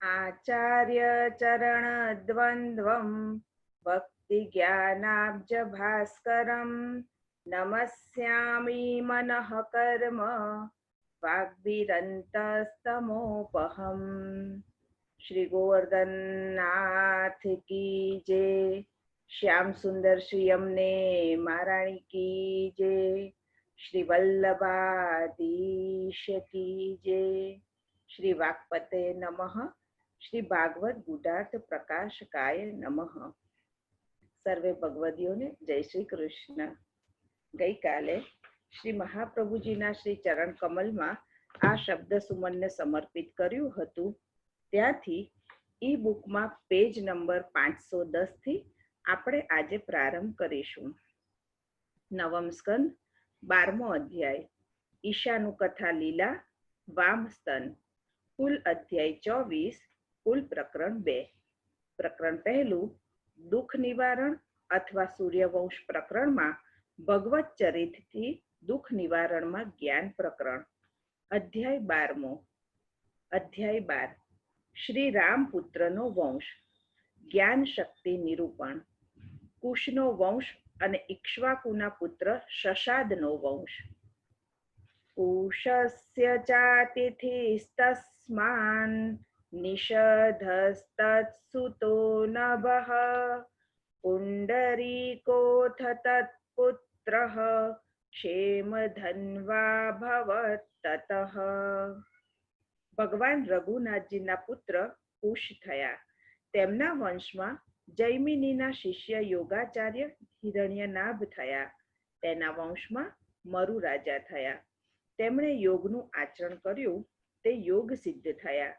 आचार्य चरण द्वन्द्वं भक्ति ज्ञानाब्ज भास्करं नमस्यामि मनः कर्म वाग्भिरन्तस्तमोपहम्। श्री गोवर्धन नाथ की जय। श्याम सुंदर श्री यमने महारानी की जय। श्री वल्लभाधीश की जय। श्री वाक्पते नमः। श्री भागवत गुडार्थ प्रकाशकाय नमः। સર્વે ભગવદીઓને જય શ્રી કૃષ્ણ। ગઈકાલે શ્રી મહાપ્રભુજીના શ્રી ચરણ કમલમાં આ શબ્દ સુમનને સમર્પિત કર્યું હતું। ત્યાંથી ઈ બુકમાં પેજ નંબર 510 થી આપણે આજે પ્રારંભ કરીશું। નવમ સ્કંદ 12મો અધ્યાય ઈશાનું કથા લીલા વામસ્તન। કુલ અધ્યાય 24, કુલ પ્રકરણ 2। પ્રકરણ પહેલું દુઃખ નિવારણ અથવા સૂર્યવંશ પ્રકરણમાં ભગવત ચરિતથી દુઃખ નિવારણમાં જ્ઞાન પ્રકરણ। અધ્યાય 12મો। અધ્યાય 12 શ્રી રામ પુત્રનો વંશ, જ્ઞાન શક્તિ નિરૂપણ। કુશનો વંશ અને ઇક્ષ્વાકુના પુત્ર શશાદનો વંશ। કુશસ્ય ચાતિથિસ્તસ્માન નિષધસ્તત્સુતો નભઃ પુંડરીકોऽથ તત્પુત્રઃ ક્ષેમધન્વા ભવત્તતઃ। ભગવાન રઘુનાથજીના પુત્ર કુશ થયા। તેમના વંશમાં જૈમિનીના શિષ્ય યોગાચાર્ય હિરણ્યનાભ થયા। તેના વંશમાં મરુ રાજા થયા। તેમણે યોગનું આચરણ કર્યું, તે યોગ સિદ્ધ થયા।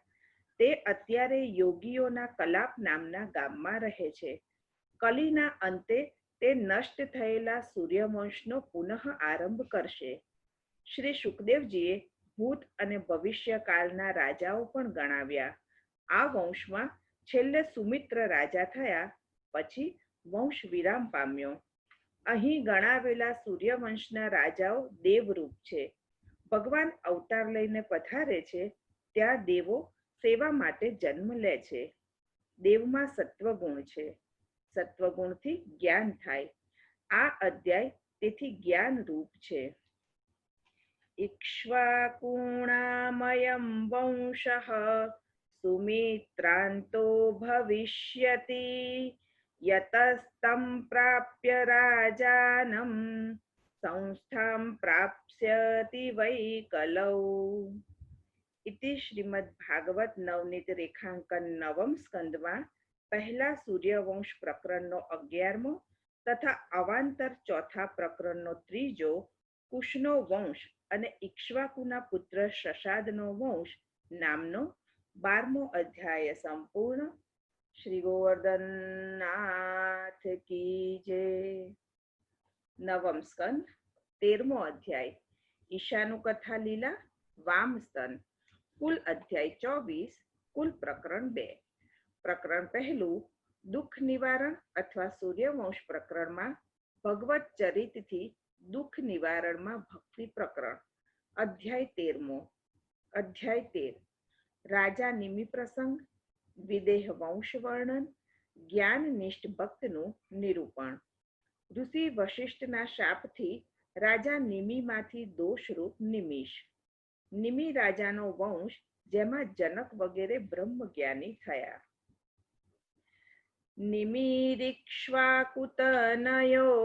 તે અત્યારે યોગીઓના કલાપ નામના ગામમાં રહે છે। કલીના અંતે તે નષ્ટ થયેલા સૂર્યવંશનો પુનઃ આરંભ કરશે। શ્રી સુખદેવજીએ ભૂત અને ભવિષ્યકાળના રાજાઓ પણ ગણાવ્યા। આ વંશમાં છેલ્લે સુમિત્ર રાજા થયા, પછી વંશ વિરામ પામ્યો। અહીં ગણાવેલા સૂર્યવંશના રાજાઓ દેવરૂપ છે। ભગવાન અવતાર લઈને પધારે છે ત્યાં દેવો સેવા માટે જન્મ લે છે। દેવમાં સત્વગુણ છે। સત્વગુણથી જ્ઞાન થાય। આ અધ્યાય તેથી જ્ઞાન રૂપ છે। ઇક્ષ્વાકુણામયં વંશઃ સુમિત્રાંતો ભવિષ્યતિ યતસ્તં પ્રાપ્ય રાજાનં સંસ્થાં પ્રાપ્સ્યતિ વૈ કલૌ। इति श्रीमद् भागवत नवनीत रेखांकन नवम स्कंदમાં પહેલા સૂર્યવંશ પ્રકરણનો 11મો તથા અવાંતર ચોથા પ્રકરણનો 3જો કુશનો વંશ અને ઇક્ષ્વાકુના પુત્ર શશાદનો વંશ નામનો 12મો અધ્યાય સંપૂર્ણ। શ્રી ગોવર્ધનનાથ की जय। નવમ સ્કંદ 13મો અધ્યાય ઈશાનું કથા લીલા વામસ્તન। કુલ અધ્યાય 24, કુલ પ્રકરણ 2। પ્રકરણ પહેલું દુઃખ નિવારણ અથવા સૂર્યવંશ પ્રકરણમાં ભગવત ચરિતથી દુઃખ નિવારણમાં ભક્તિ પ્રકરણ। અધ્યાય 13મો। અધ્યાય 13 રાજા નિમિ પ્રસંગ, વિદેહ વંશ વર્ણન, જ્ઞાનનિષ્ઠ ભક્તનું નિરૂપણ। ઋષિ વશિષ્ઠના શાપથી રાજા નિમિમાંથી દોષરૂપ નિમિષ। નિમિ રાજાનો વંશ જેમાં જનક વગેરે બ્રહ્મજ્ઞાની થયા। નિમિરિક્ષ્વાકુતનયો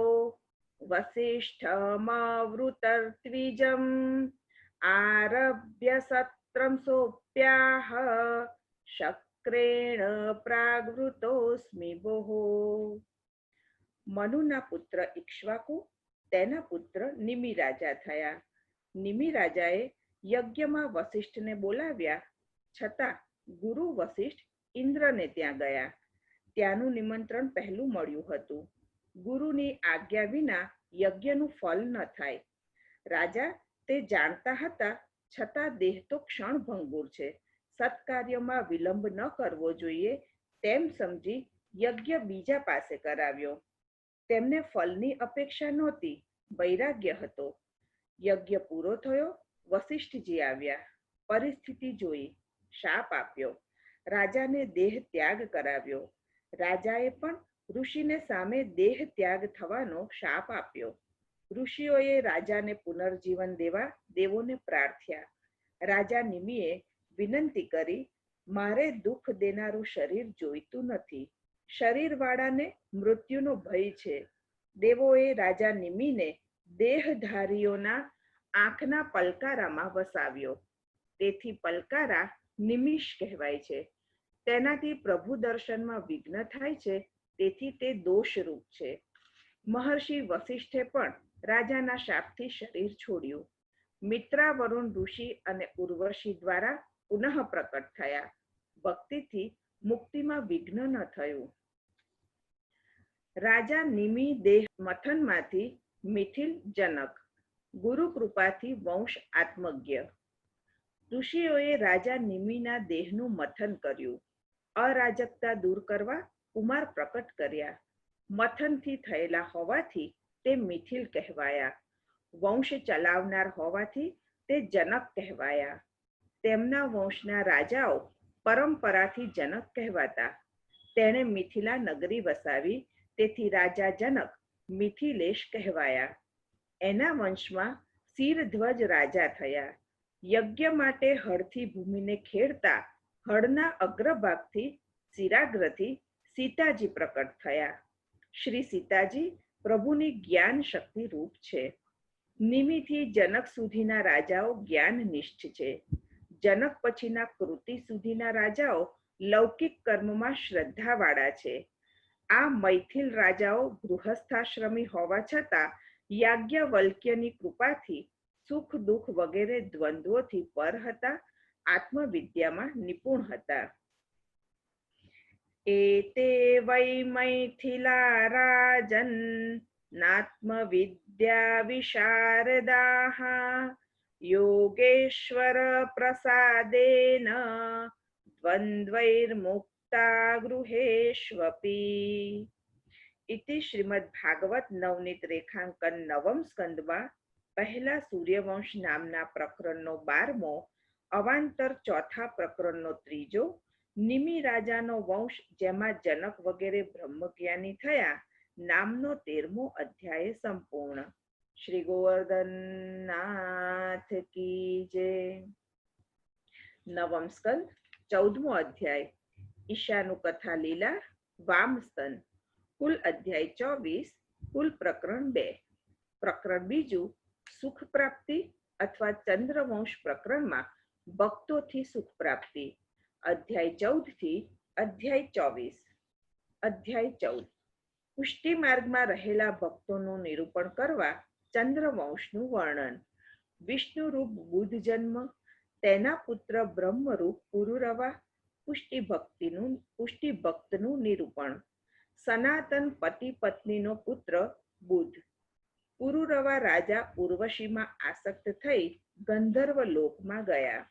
વસિષ્ઠમવૃતર્ત્વિજम् આરભ્ય સત્રં સોપ્યાહ શક્રેણ પ્રાગવૃતોસ્મિ ભોઃ। મનુના પુત્ર ઇક્ષ્વાકુ તેના પુત્ર નિમિ રાજા થયા। નિમિ રાજાએ યજ્ઞમાં વસિષ્ઠને બોલાવ્યા, છતાં ગુરુ વસિષ્ઠ ઇન્દ્રને ત્યાં ગયા। ત્યાંનું નિમંત્રણ પહેલું મળ્યું હતું। ગુરુની આજ્ઞા વિના યજ્ઞનું ફળ ન થાય। રાજા તે જાણતા હતા, છતાં દેહ તો ક્ષણભંગુર છે, સત્કાર્યમાં વિલંબ ન કરવો જોઈએ તેમ સમજી યજ્ઞ બીજા પાસે કરાવ્યો। તેમને ફળની અપેક્ષા નહોતી, વૈરાગ્ય હતો। યજ્ઞ પૂરો થયો, વસિષ્ઠજી આવ્યા। પરિસ્થિતિ જોઈ શાપ આપ્યો। રાજાને દેહ ત્યાગ કરાવ્યો. રાજાએ પણ ઋષિને સામે દેહ ત્યાગ થવાનો શાપ આપ્યો. ઋષિઓએ રાજાને પુનર્જીવન દેવા દેવોને પ્રાર્થ્યા. રાજા નિમિએ વિનંતી કરી, મારે દુઃખ દેનારું શરીર જોઈતું નથી. શરીરવાળાને મૃત્યુનો ભય છે. દેવોએ રાજા નિમિને દેહધારીઓના આંખના પલકારામાં વસાવ્યો. તેથી પલકારા નિમિષ કહેવાય છે. તેનાથી પ્રભુ દર્શનમાં વિઘ્ન થાય છે, તેથી તે દોષરૂપ છે. મહર્ષિ વસિષ્ઠે પણ રાજાના શાપથી શરીર છોડ્યું. મિત્રા, વરુણ ઋષિ અને ઉર્વશી દ્વારા પુનઃ પ્રકટ થયા. ભક્તિથી મુક્તિમાં વિઘ્ન ન થયું. રાજા નિમિ દેહ મથનમાંથી મિથિલ જનક. ગુરુ કૃપાથી વંશ આત્મજ્ઞ. ઋષિઓએ રાજા નિમિના દેહનું મથન કર્યું. અરાજકતા દૂર કરવા કુમાર પ્રકટ કર્યા. મથનથી થયેલા હોવાથી તે મિથિલ કહેવાયા. વંશ ચલાવનાર હોવાથી તે જનક કહેવાયા. તેમના વંશના રાજાઓ પરંપરાથી જનક કહેવાતા. તેણે મિથિલા નગરી વસાવી, તેથી રાજા જનક મિથિલેશ કહેવાયા. એના વંશમાં શિરધ્વજ રાજા થયા. યજ્ઞ માટે હળથી ભૂમિને ખેડતા હળના અગ્રભાગથી શિરાગ્રથી સીતાજી પ્રકટ થયા. શ્રી સીતાજી પ્રભુની જ્ઞાન શક્તિ રૂપ છે. નિમિથી જનક સુધીના રાજાઓ જ્ઞાનનિષ્ઠ છે. જનક પછીના કૃતિ સુધીના રાજાઓ લૌકિક કર્મમાં શ્રદ્ધાવાળા છે. આ મૈથિલ રાજાઓ ગૃહસ્થાશ્રમી હોવા છતાં યાજ્ઞવલ્ક્યની કૃપાથી સુખ દુઃખ વગેરે દ્વંદ્વોથી પર હતા. આત્મવિદ્યામાં નિપુણ હતા. એતે વૈ મૈથિલા રાજન નાત્મવિદ્યા વિશારદાઃ યોગેશ્વર પ્રસાદેન દ્વંદ્વૈર્મુક્તા ગૃહેષ્વપી. ઇતિ શ્રીમદ ભાગવત નવનીત રેખાંકન નવમ સ્કંદમાં પહેલા સૂર્યવંશ નામના પ્રકરણનો 12મો, અવાંતર ચોથા પ્રકરણનો 3જો, નિમિ રાજાનો વંશ જેમાં જનક વગેરે બ્રહ્મજ્ઞાની થયા નામનો 13મો અધ્યાય સંપૂર્ણ. શ્રી ગોવર્ધનનાથ કી જય. નવમ સ્કંદ 14મો અધ્યાય ઈશાનું કથા લીલા વામસ્તન. કુલ અધ્યાય 24, કુલ પ્રકરણ 2. પ્રકરણ બીજું સુખ પ્રાપ્તિ અથવા ચંદ્રવંશ પ્રકરણમાં ભક્તોથી સુખ પ્રાપ્તિ. અધ્યાય 14 થી અધ્યાય 24. અધ્યાય 14 પુષ્ટિ માર્ગમાં રહેલા ભક્તોનું નિરૂપણ કરવા ચંદ્રવંશનું વર્ણન. વિષ્ણુરૂપ બુધ જન્મ, તેના પુત્ર બ્રહ્મરૂપ પુરુરવા, પુષ્ટિ ભક્તનું નિરૂપણ. સનાતન પતિ પત્નીનો પુત્ર બુધ. પુરુરવા રાજા ઉર્વશીમાં આસક્ત થઈ ગંધર્વ લોકમાં ગયા.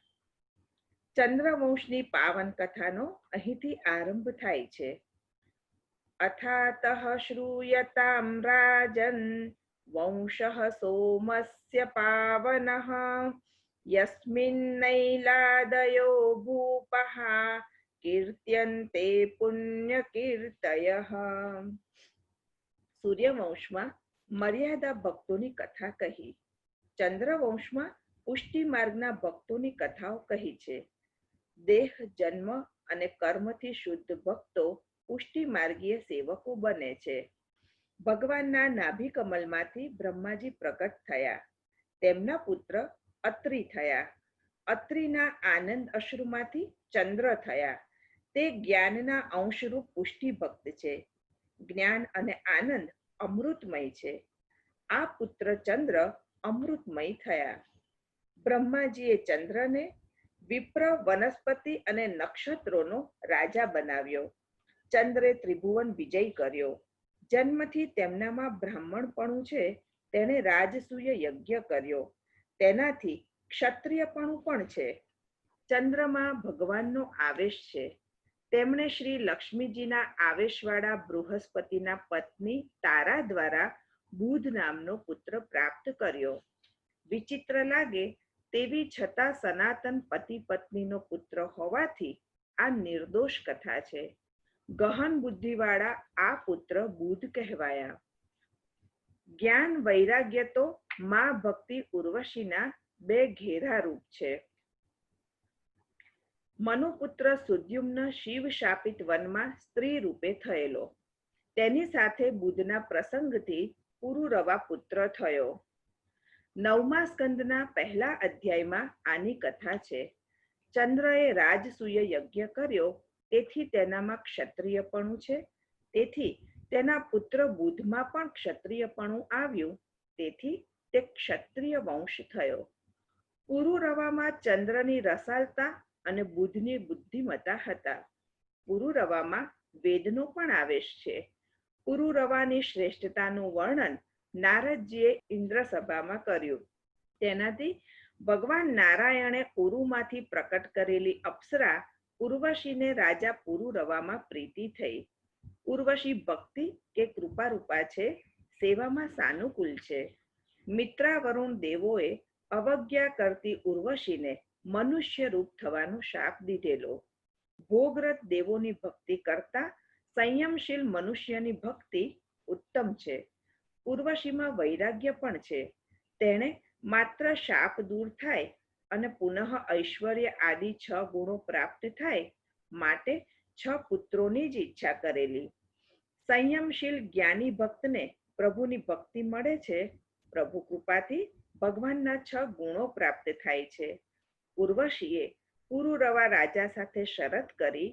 ચંદ્રવંશની પાવન કથાનો અહીંથી આરંભ થાય છે. અથાતઃ શ્રૂયતામ રાજન વંશઃ સોમસ્ય પાવનઃ યસ્મિન્નૈલાદયો ભૂપઃ કીર્ત્યન્તે પુણ્યકીર્તયઃ. સૂર્યવંશમાં મર્યાદા ભક્તોની કથા કહી. ચંદ્રવંશમાં પુષ્ટિ માર્ગના ભક્તોની કથાઓ કહી છે. દેહ, જન્મ અને કર્મથી શુદ્ધ ભક્તો પુષ્ટિ માર્ગીય સેવકો બને છે. ભગવાનના નાભિ કમલમાંથી બ્રહ્માજી પ્રગટ થયા. તેમના પુત્ર અત્રિ થયા. અત્રિના આનંદ અશ્રુમાંથી ચંદ્ર થયા. તે જ્ઞાનના અંશરૂપ પુષ્ટિ ભક્ત છે. જ્ઞાન અને આનંદ અમૃતમય છે. આ પુત્ર ચંદ્ર અમૃતમય થયા. બ્રહ્માજીએ ચંદ્રને વિપ્ર, વનસ્પતિ અને નક્ષત્રોનો રાજા બનાવ્યો. ચંદ્રે ત્રિભુવન વિજય કર્યો. જન્મથી તેમનામાં બ્રાહ્મણપણું છે. તેણે રાજસૂય યજ્ઞ કર્યો. તેનાથી ક્ષત્રિયપણું પણ છે. ચંદ્રમાં ભગવાનનો આવેશ છે. તેમણે શ્રી લક્ષ્મીજીના આવેશવાળા બૃહસ્પતિના પત્ની તારા દ્વારા બુધ નામનો પુત્ર પ્રાપ્ત કર્યો. વિચિત્ર લાગે તેવી છતાં સનાતન પતિ પત્નીનો પુત્ર હોવાથી આ નિર્દોષ કથા છે. ગહન બુદ્ધિવાળા આ પુત્ર બુધ કહેવાયા. જ્ઞાન વૈરાગ્ય તો મા ભક્તિ ઉર્વશીના બે ઘેરા રૂપ છે. મનુપુત્ર સુદ્યુમ્ન શિવ શાપિત વનમાં સ્ત્રી રૂપે થયેલો. તેની સાથે બુધના પ્રસંગથી પુરુરવા પુત્ર થયો. 9મા સ્કંદના પહેલા અધ્યાયમાં આની કથા છે. ચંદ્રએ રાજસૂય યજ્ઞ કર્યો, તેથી તેનામાં ક્ષત્રિયપણું છે. તેથી તેના પુત્ર બુધમાં પણ ક્ષત્રિયપણું આવ્યું, તેથી તે ક્ષત્રિય વંશ થયો. પુરુરવામાં ચંદ્રની રસાલતા અને બુધની બુદ્ધિમતા હતા. પુરુરવામાં વેદનો પણ આવેશ છે. પુરુરવાની શ્રેષ્ઠતાનું વર્ણન નારદજીએ ઇન્દ્રસભામાં કર્યું. તેનાથી ભગવાન નારાયણે ઉરુમાંથી પ્રકટ કરેલી અપ્સરા ઉર્વશીને રાજા પુરુરવામાં પ્રીતિ થઈ. ઉર્વશી ભક્તિ કે કૃપારૂપા છે, સેવામાં સાનુકૂળ છે. મિત્રાવરુણ દેવોએ અવજ્ઞા કરતી ઉર્વશીને મનુષ્ય રૂપ થવાનો શાપ દીધેલો. ભોગરત દેવોની ભક્તિ કરતા સંયમશીલ મનુષ્યની ભક્તિ ઉત્તમ છે. ઉર્વશીમાં વૈરાગ્ય પણ છે. તેણે માત્ર શાપ દૂર થાય અને પુનઃ ઐશ્વર્ય આદિ 6 ગુણો પ્રાપ્ત થાય માટે 6 પુત્રોની જ ઈચ્છા કરેલી. સંયમશીલ જ્ઞાની ભક્તને પ્રભુની ભક્તિ મળે છે. પ્રભુ કૃપાથી ભગવાનના 6 ગુણો પ્રાપ્ત થાય છે. ઉર્વશીએ પુરુરવા રાજા સાથે શરત કરી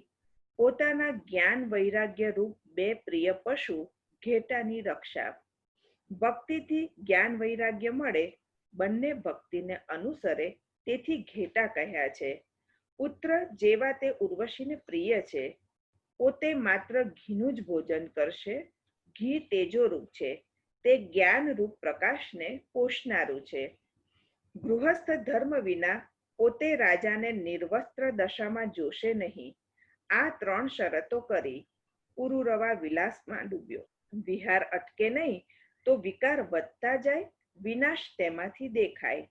પોતાના જ્ઞાન વૈરાગ્ય રૂપ 2 પ્રિય પશુ ઘેટાની રક્ષા. ભક્તિથી જ્ઞાન વૈરાગ્ય મળે, બંને ભક્તિને અનુસરે, તેથી ઘેટા કહ્યા છે. પુત્ર જેવા તે ઉર્વશીને પ્રિય છે. પોતે માત્ર ઘીનું જ ભોજન કરશે. ઘી તેજોરૂપ છે. તે જ્ઞાનરૂપ પ્રકાશને પોષનારું છે. ગૃહસ્થ ધર્મ વિના પોતે રાજાને નિર્વસ્ત્ર દશામાં જોશે નહીં. આ 3 શરતો કરી પુરુરવા વિલાસમાં ડૂબ્યો. વિહાર અટકે નહીં તો વિકાર વધતા જાય, વિનાશ તેમાંથી દેખાય.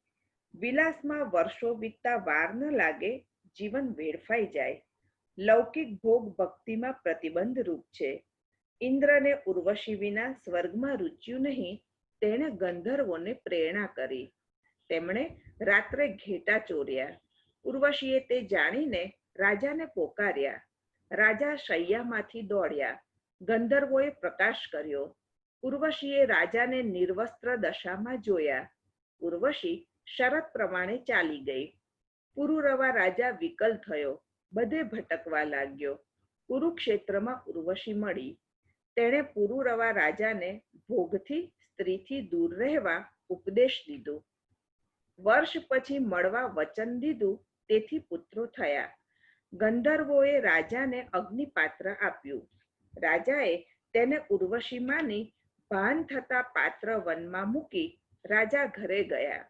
વિલાસમાં વર્ષો વીતતા વાર ન લાગે, જીવન વેડફાઈ જાય. લૌકિક ભોગ ભક્તિમાં પ્રતિબંધ રૂપ છે. ઇન્દ્રને ઉર્વશી વિના સ્વર્ગમાં રૂચ્યું નહીં, તેણે ગંધર્વોને પ્રેરણા કરી. તેમણે રાત્રે ઘેટા ચોર્યા. ઉર્વશીએ તે જાણીને રાજાને પોકાર્યા. રાજા શૈયામાંથી દોડ્યા. ગંધર્વોએ પ્રકાશ કર્યો. ઉર્વશીએ રાજાને નિર્વસ્ત્ર દશામાં જોયા. ઉર્વશી શરત પ્રમાણે ચાલી ગઈ. પુરુરવા રાજા વિકલ થયો, બધે ભટકવા લાગ્યો. કુરુક્ષેત્રમાં ઉર્વશી મળી. તેણે પુરુરવા રાજાને ભોગથી, સ્ત્રીથી દૂર રહેવા ઉપદેશ દીધો. વર્ષ પછી મળવા વચન દીધું, તેથી પુત્રો થયા. ગંધર્વોએ રાજાને અગ્નિપાત્ર આપ્યું. રાજાએ તેને ઉર્વશીમાની ભાન થતા પાત્ર વનમાં મૂકી રાજા ઘરે ગયા.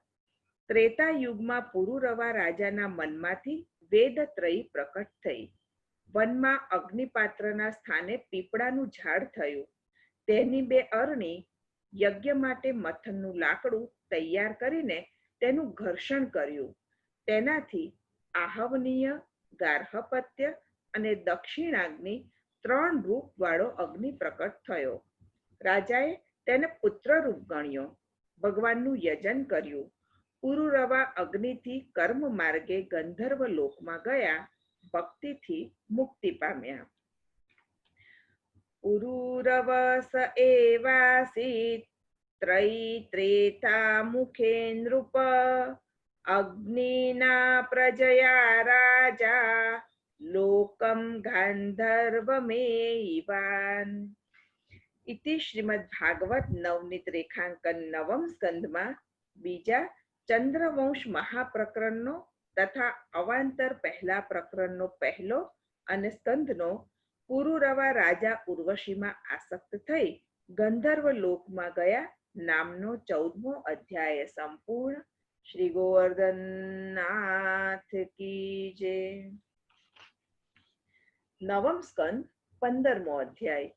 ત્રેતા યુગમાં પુરુરવા રાજાના મનમાંથી વેદત્રયી પ્રકટ થઈ. વનમાં અગ્નિપાત્રના સ્થાને પીપળાનું ઝાડ થયું. તેની 2 અરણી યજ્ઞ માટે મથનનું લાકડું તૈયાર કરીને તેનું ઘર્ષણ કર્યું. તેનાથી આહવનીય, ગાર્હપત્ય અને દક્ષિણાગ્નિ 3 રૂપ વાળો અગ્નિ પ્રકટ થયો. રાજાએ તેને પુત્રરૂપ ગણ્યો. ભગવાનનું યજન કર્યું. પુરુરવા અગ્નિથી કર્મ માર્ગે ગંધર્વ લોકમાં ગયા. ભક્તિથી મુક્તિ પામ્યા. પુરુરવસ એવાસીત ત્રેતા મુખે નૃપ અગ્નિના પ્રજયા રાજા લોકમ ગાંધર્વમેયવાન. ઇતિ શ્રીમદ ભાગવત નવનીત રેખાંકન 9મ સ્કંદમાં બીજા ચંદ્રવંશ મહાપ્રકરણનો તથા અવાંતર પહેલા પ્રકરણનો પહેલો અને સ્કંદનો પુરુરવા રાજા ઉર્વશીમાં આસક્ત થઈ ગંધર્વ લોકમાં ગયા નામનો 14મો અધ્યાય સંપૂર્ણ. શ્રી ગોવર્ધનનાથ કી જય. 9મ સ્કંદ 15મો અધ્યાય.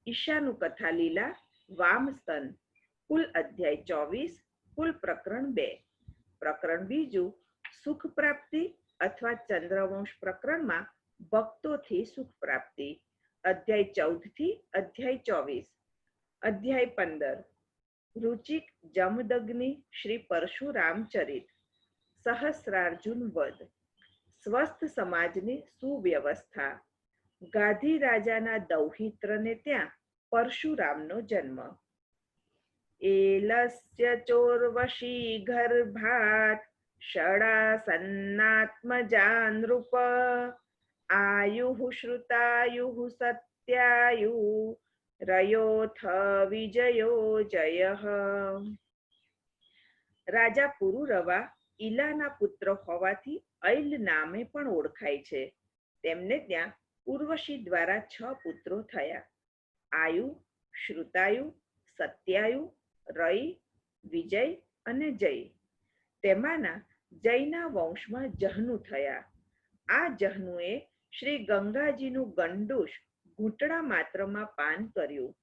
ઈશાનું કથા લીલા વામ સ્તન. કુલ અધ્યાય 24. કુલ પ્રકરણ 2. પ્રકરણ બીજું સુખ પ્રાપ્તિ અથવા ચંદ્રવંશ પ્રકરણમાં ભક્તોથી સુખ પ્રાપ્તિ. અધ્યાય 14 થી અધ્યાય 24. અધ્યાય 15. રુચિક જમદગ્નિ શ્રી પરશુરામચરિત. સહસ્રાર્જુન વધ. સ્વસ્થ સમાજની સુવ્યવસ્થા. ગાધી રાજાના દૌહિત્રને ત્યાં પરશુરામનો જન્મ. એલસ્ય ચોર્વશી ગર્ભાત ષડાસન્નાત્મજા નૃપ આયુઃ શ્રુતાયુઃ સત્યાયુઃ રયોથ વિજયો જયઃ. રાજા પુરુરવા ઈલાના પુત્ર હોવાથી ઐલ નામે પણ ઓળખાય છે. તેમને ત્યાં ઉર્વશી દ્વારા 6 પુત્રો થયા. આયુ, શ્રુતાયુ, સત્યાયુ, રઈ, વિજય અને જય. તેમાંના જયના વંશમાં જહનુ થયા. આ જહનુએ શ્રી ગંગાજીનું ગંડૂશ ઘૂંટડા માત્રમાં પાન કર્યું.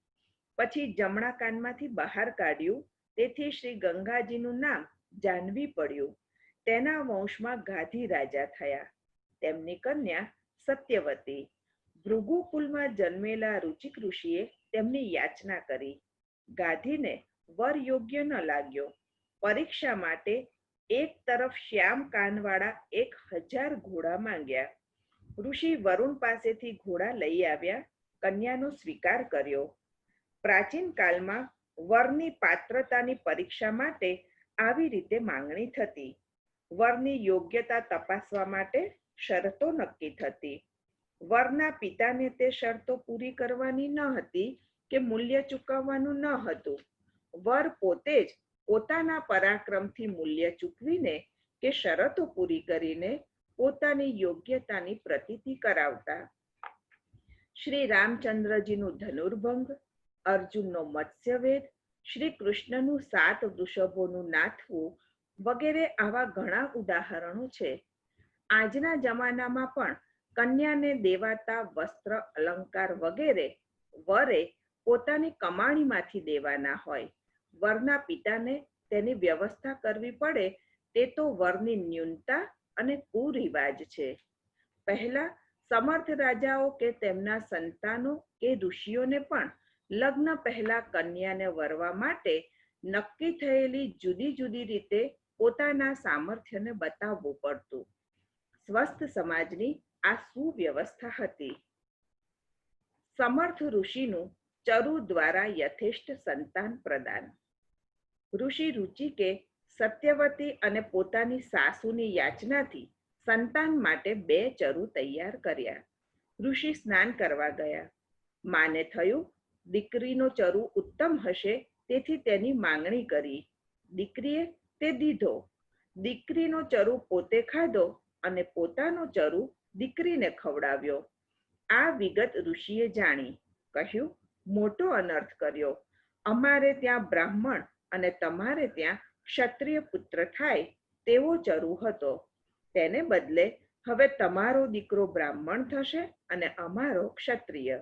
પછી જમણા કાનમાંથી બહાર કાઢ્યું. તેથી શ્રી ગંગાજીનું નામ જાહ્નવી પડ્યું. તેના વંશમાં ગાધી રાજા થયા. તેમની કન્યા સત્યવતી. ભૃગુકુલમાં જન્મેલા રુચિક ઋષિએ તેમની યાચના કરી. ગાધીને વર યોગ્ય ન લાગ્યો. પરીક્ષા માટે એક તરફ શ્યામ કાનવાળા 1000 ઘોડા માંગ્યા. ઋષિ વરુણ પાસેથી ઘોડા લઈ આવ્યા. કન્યાનો સ્વીકાર કર્યો. પ્રાચીન કાળમાં વરની પાત્રતાની પરીક્ષા માટે આવી રીતે માંગણી થતી. વરની યોગ્યતા તપાસવા માટે શરતો નક્કી થતી. વરના પિતાને તે શરતો પૂરી કરવાની ન હતી કે મૂલ્ય ચૂકવવાનું ન હતું. વર પોતે જ પોતાના પરાક્રમથી મૂલ્ય ચૂકવીને કે શરતો પૂરી કરીને પોતાની યોગ્યતાની પ્રતીતિ કરાવતા. શ્રી રામચંદ્રજીનું ધનુર્ભંગ, અર્જુનનો મત્સ્યવેદ, શ્રી કૃષ્ણનું 7 વૃષભોનું નાથવું વગેરે આવા ઘણા ઉદાહરણો છે. આજના જમાનામાં પણ કન્યાને દેવાતા વસ્ત્ર, અલંકાર વગેરે વરે પોતાની કમાણીમાંથી દેવાના હોય. વરના પિતાને તેની વ્યવસ્થા કરવી પડે તે તો વરની ન્યૂનતા અને કુરિવાજ છે. પહેલા સમર્થ રાજાઓ કે તેમના સંતાનો કે ઋષિઓને પણ લગ્ન પહેલા કન્યાને વરવા માટે નક્કી થયેલી જુદી જુદી રીતે પોતાના સામર્થ્યને બતાવવું પડતું. સ્વસ્થ સમાજની આ સુવ્યવસ્થા હતી. સમર્થ ઋષિનું ચરુ દ્વારા યથેષ્ટ સંતાન પ્રદાન. ઋષિ રુચિકે સત્યવતી અને પોતાની સાસુની યાચનાથી સંતાન માટે 2 ચરુ તૈયાર કર્યા. ઋષિ સ્નાન કરવા ગયા. માને થયું દીકરીનો ચરુ ઉત્તમ હશે, તેથી તેની માંગણી કરી. દીકરીએ તે દીધો. દીકરીનો ચરુ પોતે ખાધો અને પોતાનો ચરુ દીકરીને ખવડાવ્યો. આ વિગત ઋષિએ જાણી. કહ્યું, મોટો અનર્થ કર્યો. અમારે ત્યાં બ્રાહ્મણ અને તમારે ત્યાં ક્ષત્રિય પુત્ર થાય તેવો ચરુ હતો. તેને બદલે હવે તમારો દીકરો બ્રાહ્મણ થશે અને અમારો ક્ષત્રિય.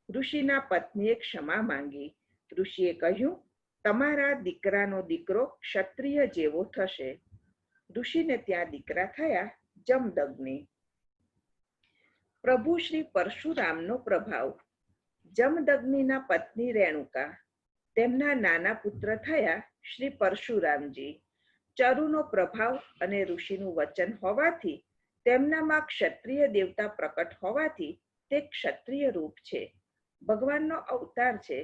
ઋષિના પત્નીએ ક્ષમા માંગી. ઋષિએ કહ્યું, તમારા દીકરાનો દીકરો ક્ષત્રિય જેવો થશે. ઋષિને ત્યાં દીકરા થયા જમદગ્નિ. પ્રભુ શ્રી પરશુરામનો પ્રભાવ. જમદગ્નિના પત્ની રેણુકા. તેમના નાના પુત્ર થયા શ્રી પરશુરામજી. ચરુનો પ્રભાવ અને ઋષિનું વચન હોવાથી તેમનામાં ક્ષત્રિય દેવતા પ્રકટ હોવાથી તે ક્ષત્રિય રૂપ છે. ભગવાનનો અવતાર છે.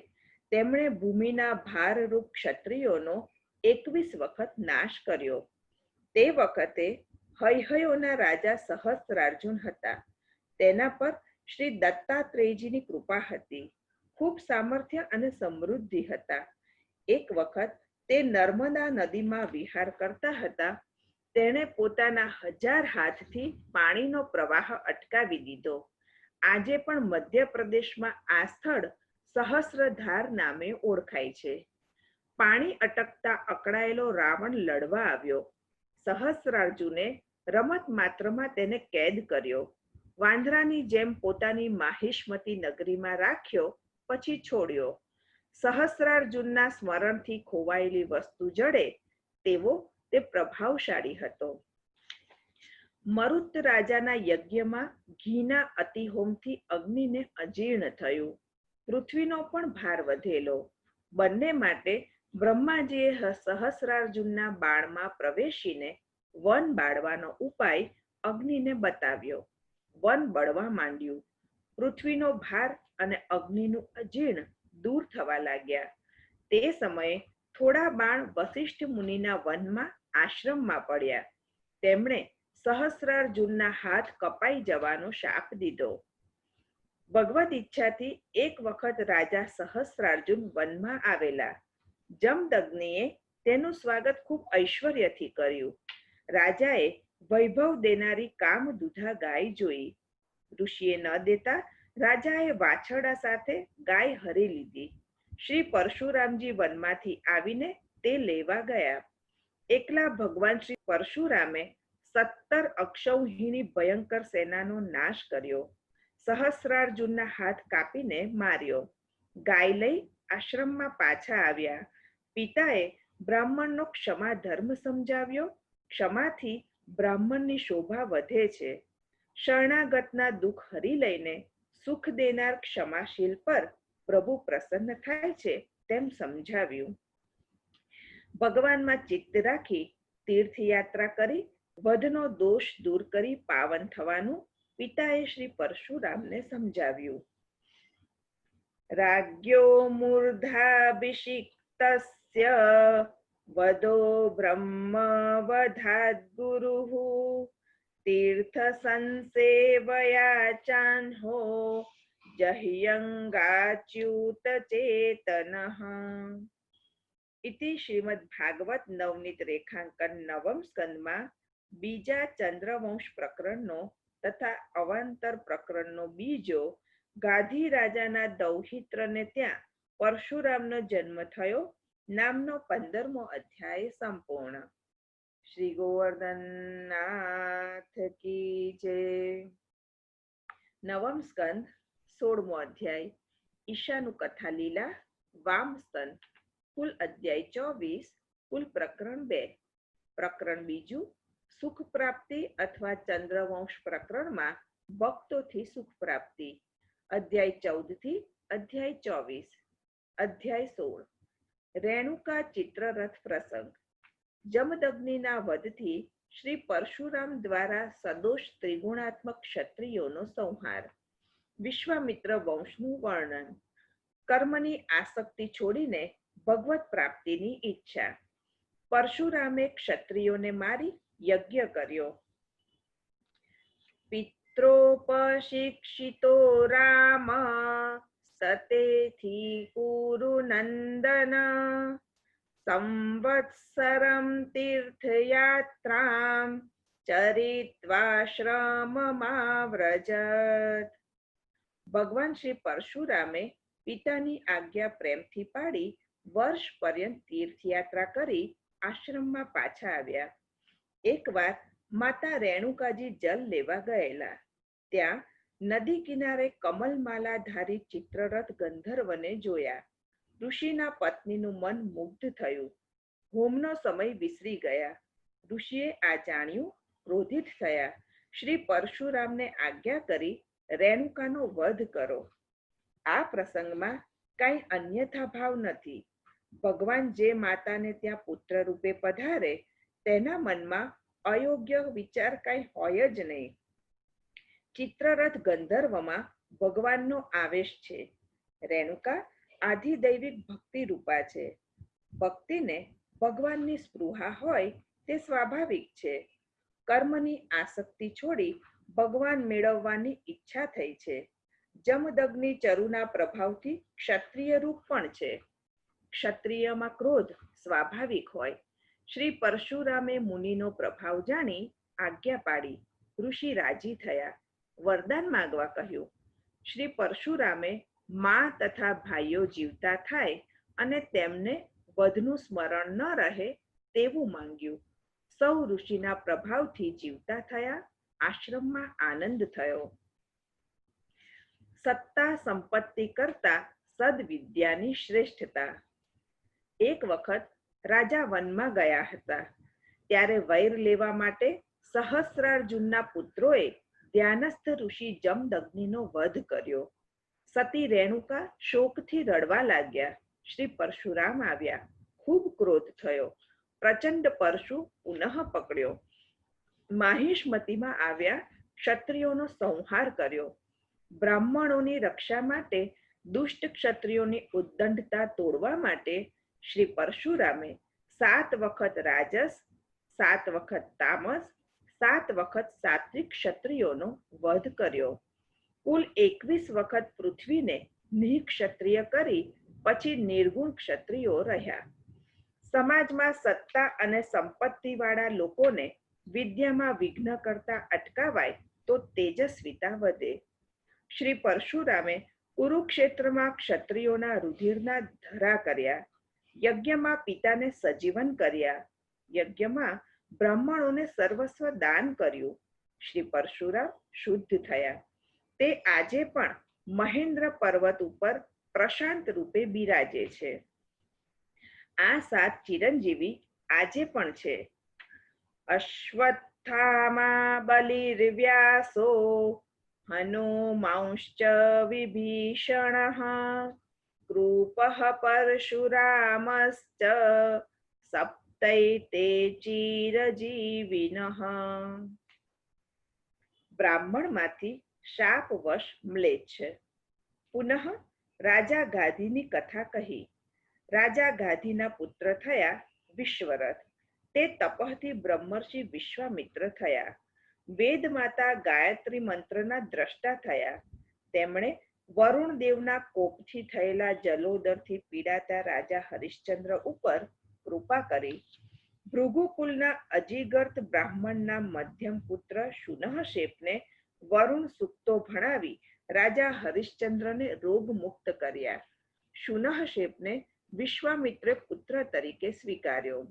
તેમણે ભૂમિના ભારરૂપ ક્ષત્રિયોનો 21 વખત નાશ કર્યો. તે વખતે હયહયોના રાજા સહસ્રાર્જુન હતા. તેના પર શ્રી દત્તાત્રેયજીની કૃપા હતી. ખૂબ સામર્થ્ય અને સમૃદ્ધિ હતા. એક વખત તે નર્મદા નદીમાં વિહાર કરતા હતા. તેણે પોતાના 1000 હાથથી પાણીનો પ્રવાહ અટકાવી દીધો. આજે પણ મધ્યપ્રદેશમાં આ સ્થળ સહસ્રધાર નામે ઓળખાય છે. પાણી અટકતા અકળાયેલો રાવણ લડવા આવ્યો. સહસ્રાર્જુને રમત માત્રમાં તેને કેદ કર્યો. વાંદરાની જેમ પોતાની માહિષ્મતી નગરીમાં રાખ્યો, પછી છોડ્યો. સહસ્રાર્જુનના સ્મરણથી ખોવાયેલી વસ્તુ જડે તેવો તે પ્રભાવશાળી હતો. મરુત રાજાના યજ્ઞમાં ઘીના અતિહોમથી અગ્નિને અજીર્ણ થયું. પૃથ્વીનો પણ ભાર વધેલો. બંને માટે બ્રહ્માજીએ સહસ્રાર્જુનના બાળમાં પ્રવેશીને વન બાળવાનો ઉપાય અગ્નિને બતાવ્યો. વન બળવા માંડ્યું. પૃથ્વીનો ભાર અને અગ્નિનું અજીર્ણ દૂર થવા લાગ્યા. તે સમયે થોડા બાણ વસિષ્ઠ મુનિના વનમાં આશ્રમમાં પડ્યા. તેમણે સહસ્રાર્જુનના હાથ કપાઈ જવાનો શાપ દીધો. ભગવદ ઈચ્છાથી એક વખત રાજા સહસ્રાર્જુન વનમાં આવેલા. જમદગ્નિએ તેનું સ્વાગત ખૂબ ઐશ્વર્યથી કર્યું. રાજાએ વૈભવ દેનારી કામદૂધા ગાય જોઈ. ઋષિએ ન દેતા રાજાએ વાછરડા સાથે ગાય હરી લીધી. શ્રી પરશુરામજી વનમાંથી આવીને તે લેવા ગયા. એકલા ભગવાન શ્રી પરશુરામે 17 અક્ષૌહિણી ભયંકર સેનાનો નાશ કર્યો. સહસ્રાર્જુનના હાથ કાપીને માર્યો. ગાય લઈ આશ્રમમાં પાછા આવ્યા. પિતાએ બ્રાહ્મણનો ક્ષમા ધર્મ સમજાવ્યો. ક્ષમાથી બ્રાહ્મણની શોભા વધે છે. શરણાગતના દુઃખ હરી લઈને સુખ દેનાર ક્ષમાશીલ પર પ્રભુ પ્રસન્ન થાય છે તેમ સમજાવ્યું. ભગવાનમાં ચિત્ત રાખી તીર્થયાત્રા કરી વધનો દોષ દૂર કરી પાવન થવાનું પિતાએ શ્રી પરશુરામને સમજાવ્યું. રાજ્યો મૂર્ધાભિષિક્તસ્ય વદો બ્રહ્મ વધાદ ગુરુઃ તીર્થ સંસેવયા ચાન્હો જહ્યંગાચ્યુત ચેતનઃ. ઇતિ શ્રીમદ ભાગવત નવનીત રેખાંકન નવમ સ્કંદમાં બીજા ચંદ્રવંશ પ્રકરણનો તથા અવાંતર પ્રકરણનો બીજો ગાધી રાજાના દૌહિત્રને ત્યાં પરશુરામનો જન્મ થયો નામનો 15મો અધ્યાય સંપૂર્ણ. શ્રી ગોવર્ધનનાથ કી જય. નવમ સ્કંદ 16મો અધ્યાય ઈશાનું કથા લીલા વામ સ્કંદ. કુલ અધ્યાય 24. કુલ પ્રકરણ 2. પ્રકરણ બીજું સુખ પ્રાપ્તિ અથવા ચંદ્રવંશ પ્રકરણમાં ભક્તોથી સુખ પ્રાપ્તિ. અધ્યાય 14 થી અધ્યાય 24. અધ્યાય 16 રેણુકા ચિત્રરથ પ્રસંગ. જમદગ્નિના વધથી શ્રી પરશુરામ દ્વારા સદોષ ત્રિગુણાત્મક ક્ષત્રિયોનો સંહાર. વિશ્વામિત્ર વંશનું વર્ણન. કર્મની આસક્તિ છોડીને ભગવત પ્રાપ્તિની ઈચ્છા. પરશુરામે ક્ષત્રિયોને મારી યજ્ઞ કર્યો. પિત્રોપશિક્ષિતો રામ સતેથી કુરુ નંદન સંવત્સરમ તીર્થયાત્રામ ચરિત્વાશ્રમમાવ્રજત. ભગવાન શ્રી પરશુરામે પિતાની આજ્ઞા પ્રેમથી પાડી વર્ષ પર્યંત તીર્થયાત્રા કરી આશ્રમમાં પાછા આવ્યા. એકવાર માતા રેણુકાજી જલ લેવા ગયેલા. ત્યાં નદી કિનારે કમલમાલાધારી ચિત્રરથ ગંધર્વને જોયા. ઋષિના પત્નીનું મન મુગ્ધ થયું. હોમનો સમય વિસરી ગયા. ઋષિએ આ જાણ્યું, ક્રોધિત થયા. શ્રી પરશુરામને આજ્ઞા કરી રેણુકાનો વધ કરો. આ પ્રસંગમાં કાંઈ અન્યથા ભાવ નથી. ભગવાન જે માતાને ત્યાં પુત્ર રૂપે પધારે તેના મનમાં અયોગ્ય વિચાર કાંઈ હોય જ નહીં. ચિત્રરથ ગંધર્વમાં ભગવાનનો આવેશ છે. રેણુકા આધિદૈવિક ભક્તિ રૂપા છે. ભક્તિને ભગવાનની સ્પૃહા હોય તે સ્વાભાવિક છે. કર્મની આસક્તિ છોડી ભગવાન મેળવવાની ઈચ્છા થઈ છે. જમદગ્નિ ચરુના પ્રભાવથી ક્ષત્રિય રૂપ પણ છે. ક્ષત્રિયમાં ક્રોધ સ્વાભાવિક હોય. શ્રી પરશુરામે મુનિનો પ્રભાવ જાણી આજ્ઞા પાડી. ઋષિ રાજી થયા. વરદાન માંગવા કહ્યું. શ્રી પરશુરામે મા તથા ભાઈઓ જીવતા થાય અને તેમને વધનું સ્મરણ ન રહે તેવું માંગ્યું. સૌ ઋષિના પ્રભાવથી જીવતા થયા. આશ્રમમાં આનંદ થયો. સત્તા સંપત્તિ કરતા સદવિદ્યાની શ્રેષ્ઠતા. એક વખત રાજા વનમાં ગયા હતા. ત્યારે વૈર લેવા માટે સહસ્રાર્જુનના પુત્રોએ ધ્યાનસ્થ ઋષિ જમદગ્નિનો વધ કર્યો. સતી રેણુકા શોકથી રડવા લાગ્યા. શ્રી પરશુરામ આવ્યા. ખૂબ ક્રોધ થયો. પ્રચંડ પરશુ પુનઃ પકડ્યો. માહિષ્મતીમાં આવ્યા. ક્ષત્રિયોનો સંહાર કર્યો. બ્રાહ્મણોની રક્ષા માટે, દુષ્ટ ક્ષત્રિયોની ઉદ્દંડતા તોડવા માટે શ્રી પરશુરામે 7 વખત રાજસ, 7 વખત તામસ, 7 વખત સાત્વિક ક્ષત્રિયોનો વધ કર્યો. કુલ 21 વખત પૃથ્વીને નિઃક્ષત્રિય કરી પછી નિર્ગુણ ક્ષત્રિયો રહ્યા. સમાજમાં સત્તા અને સંપત્તિવાળા લોકોને વિદ્યામાં વિઘ્ન કરતા અટકાવાય તો તેજસ્વીતા વધે. શ્રી પરશુરામે કુરુક્ષેત્રમાં ક્ષત્રિયોના રુધિરના ધરા કર્યા. યજ્ઞમાં પિતાને સજીવન કર્યા. યજ્ઞમાં બ્રાહ્મણોને સર્વસ્વ દાન કર્યું. શ્રી પરશુરામ શુદ્ધ થયા. તે આજે પણ મહેન્દ્ર પર્વત ઉપર પ્રશાંત રૂપે બિરાજે છે. આ 7 ચિરંજીવી આજે પણ છે. અશ્વત્થામા બલિર્વ્યાસો હનુમાંશ્ચ વિભીષણઃ કૃપઃ પરશુરામશ્ચ સપ્તૈતે ચિરજીવિનઃ. બ્રાહ્મણમાંથી શાપવશ મ્લેચ્છ. પુનઃ રાજા ગાધીની કથા કહી. રાજા ગાધીના પુત્ર થયા વિશ્વરથ. તે તપઃથી બ્રહ્મર્ષિ વિશ્વામિત્ર થયા. વેદ માતા ગાયત્રી મંત્રના દ્રષ્ટા થયા. તેમણે વરુણ દેવના કોપથી થયેલા જલોદરથી પીડાતા રાજા હરિશ્ચંદ્ર ઉપર કૃપા કરી. ભૃગુકુલના અજીગર્ત બ્રાહ્મણના મધ્યમ પુત્ર શુનઃશેપને વરુણ સૂક્તો ભણાવી રાજા હરિશ્ચંદ્રને રોગ મુક્ત કર્યા. શુનઃશેપને વિશ્વામિત્રે પુત્ર તરીકે સ્વીકાર્યો.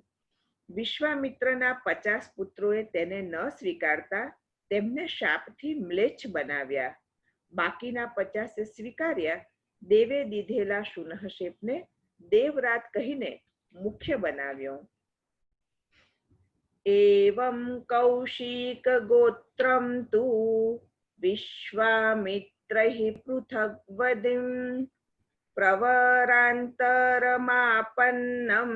વિશ્વામિત્રના 50 પુત્રોએ તેને ન સ્વીકારતા તેમને શાપથી મ્લેચ્છ બનાવ્યા. બાકીના 50 સ્વીકાર્યા. દેવે દીધેલા શુનઃશેપને દેવરાત કહીને મુખ્ય બનાવ્યો. એવં કૌશિક ગોત્રમ તુ વિશ્વામિત્રૈ પૃથગ વદિમ પ્રવરાંતરમાપન્નમ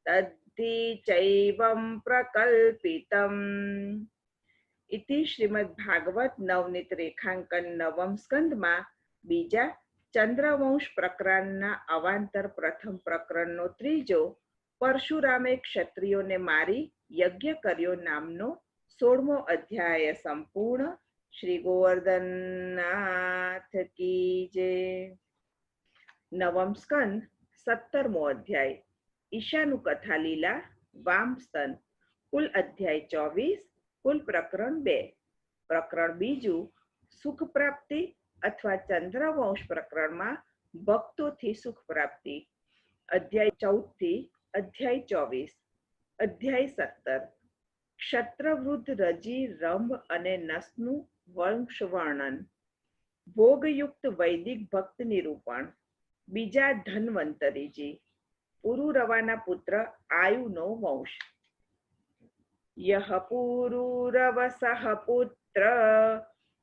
તદ્ધિ ચૈવં પ્રકલ્પિતમ. ઇતિ શ્રીમદ ભાગવત નવનીત રેખાંકન નવમ સ્કંદમાં બીજા ચંદ્રવંશ પ્રકરણના અવાંતર પ્રથમ પ્રકરણનો ત્રીજો પરશુરામે ક્ષત્રિયોને મારી યજ્ઞ કર્યો નામનો 16મો અધ્યાય સંપૂર્ણ. શ્રી ગોવર્ધનનાથ કી જય. નવમ સ્કંદ 17મો અધ્યાય ઈશાનું કથા લીલા વામસ્તન. કુલ અધ્યાય 24. કુલ પ્રકરણ 2. પ્રકરણ બીજું સુખ પ્રાપ્તિ અથવા ચંદ્રવંશ પ્રકરણમાં ભક્તોથી સુખ પ્રાપ્તિ. અધ્યાય 14 થી અધ્યાય 24. અધ્યાય 17 ક્ષત્રવૃદ્ધ રજી રંભ અને નસનું વંશ વર્ણન. ભોગયુક્ત વૈદિક ભક્ત નિરૂપણ. બીજા ધન્વંતરીજી. પુરુરવાના પુત્ર આયુનો વંશ. યહ પુરુરવસઃ પુત્ર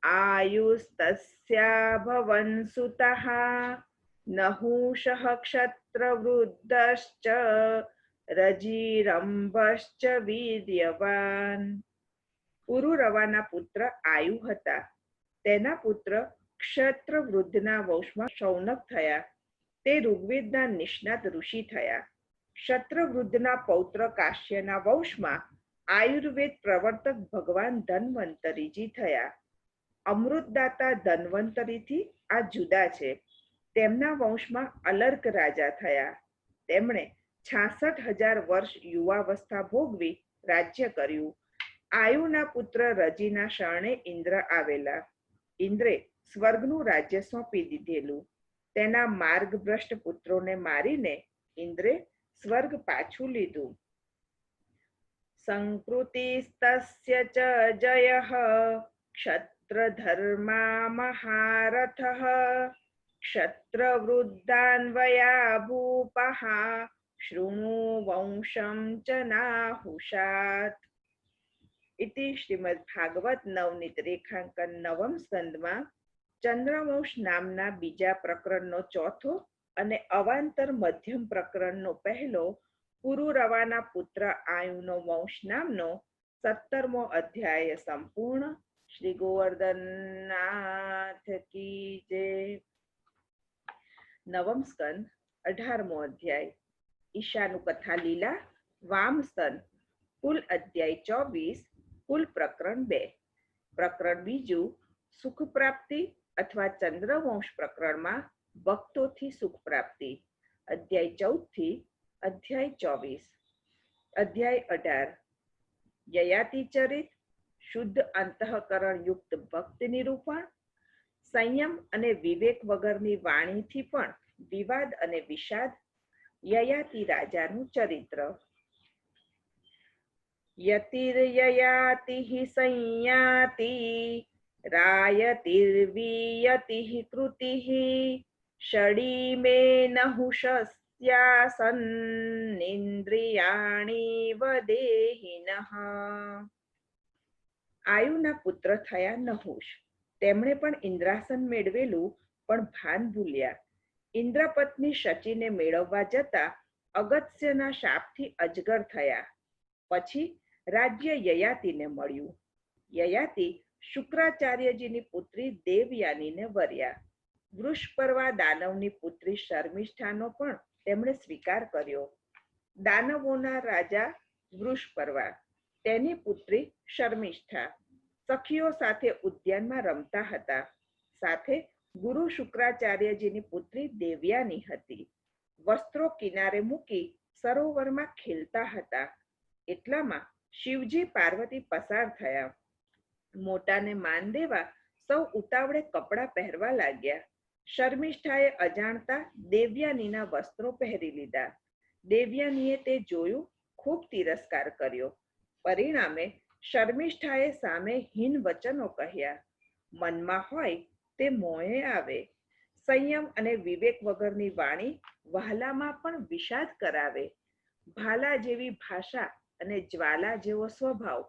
આયુસ્તસ્યાભવન સુતઃ નહુષઃ ક્ષત્રવૃદ્ધશ્ચ રજીરંભશ્ચ વીર્યવાન. પુરુરવાના પુત્ર આયુ હતા. તેના પુત્ર ક્ષત્રવૃદ્ધના વંશમાં શૌનક થયા. તે ઋગ્વેદના નિષ્ણાત ઋષિ થયા. ક્ષત્રવૃદ્ધના પૌત્ર કાશ્યના વંશમાં આયુર્વેદ પ્રવર્તક ભગવાન ધન્વંતરીજી થયા. અમૃતદાતા ધન્વંતરીથી આ જુદા છે. તેમના વંશમાં અલર્ક રાજા થયા. તેમણે 66,000 વર્ષ યુવાવસ્થા ભોગવી રાજ્ય કર્યું. આયુના પુત્ર રજીના શરણે ઇન્દ્ર આવેલા. ઇન્દ્રે સ્વર્ગનું રાજ્ય સોંપી દીધેલું. તેના માર્ગભ્રષ્ટ પુત્રોને મારીને ઇન્દ્રે સ્વર્ગ પાછું લીધું. સંકૃતિસ્તસ્ય ચ જયઃ ક્ષત્રધર્મા મહારથઃ ક્ષત્રવૃદ્ધાન્વયા ભૂપઃ શૃણુ વંશમ ચ નાહુષાત. ઇતિ શ્રીમદ ભાગવત નવનીત રેખાંકન નવમ સ્કંદમાં ચંદ્રવંશ નામના બીજા પ્રકરણનો ચોથો અને અવાંતર મધ્યમ પ્રકરણનો પહેલો પુરુરવાના પુત્ર આયુનો વંશ નામનો 17મો અધ્યાય સંપૂર્ણ. શ્રી ગોવર્ધનનાથ કી જય. નવમ સ્કંદ 18મો અધ્યાય ઈશાનું કથા લીલા વામ સ્તન. કુલ અધ્યાય 24. કુલ પ્રકરણ 2. પ્રકરણ બીજું સુખ પ્રાપ્તિ અથવા ચંદ્રવંશ પ્રકરણમાં ભક્તોથી સુખ પ્રાપ્તિ. અધ્યાય 14 થી અધ્યાય 24. અધ્યાય 18 યયાતિ ચરિત, શુદ્ધ અંતઃકરણ યુક્ત ભક્તિ નિરૂપણ, સંયમ અને વિવેક વગરની વાણીથી પણ વિવાદ અને વિષાદ, યયાતિ રાજાનું ચરિત્ર. યતિર્યયાતિ સંયાતિ રાયતિર્વિયતિ કૃતિ ષડી મે નહુષસ્યાસન્નિન્દ્રિયાણિ વદેહિનઃ. આયુના પુત્ર થયા નહુષ. તેમણે પણ ઇન્દ્રાસન મેળવેલું, પણ ભાન ભૂલ્યા. ઇન્દ્રપત્ની શચીને મેળવવા જતા અગત્યના શાપથી અજગર થયા. પછી રાજ્ય યયાતિને મળ્યું. યયાતિ શુક્રાચાર્યજીની પુત્રી દેવયાનીને વર્યા. વૃષપર્વા દાનવની પુત્રી શર્મિષ્ઠાનો પણ તેમણે સ્વીકાર કર્યો. દાનવોના રાજા વૃષપર્વા, તેની પુત્રી શર્મિષ્ઠા સખીઓ સાથે ઉદ્યાનમાં રમતા હતા. સાથે ગુરુ શુક્રાચાર્યજીની પુત્રી દેવયાની હતી. વસ્ત્રો કિનારે મૂકી સરોવરમાં ખેલતા હતા. એટલામાં શિવજી પાર્વતી પસાર થયા. મોટાને માન દેવા સૌ ઉતાવળે કપડાં પહેરવા લાગ્યા. શર્મિષ્ઠાએ અજાણતા દેવયાનીના વસ્ત્રો પહેરી લીધા. દેવયાનીએ તે જોયું, ખૂબ તિરસ્કાર કર્યો. પરિણામે શર્મિષ્ઠાએ સામે હીન વચનો કહ્યા. મનમાં હોય તે મોંએ આવે. સંયમ અને વિવેક વગરની વાણી વહાલામાં પણ વિષાદ કરાવે. ભાલા જેવી ભાષા અને જ્વાલા જેવો સ્વભાવ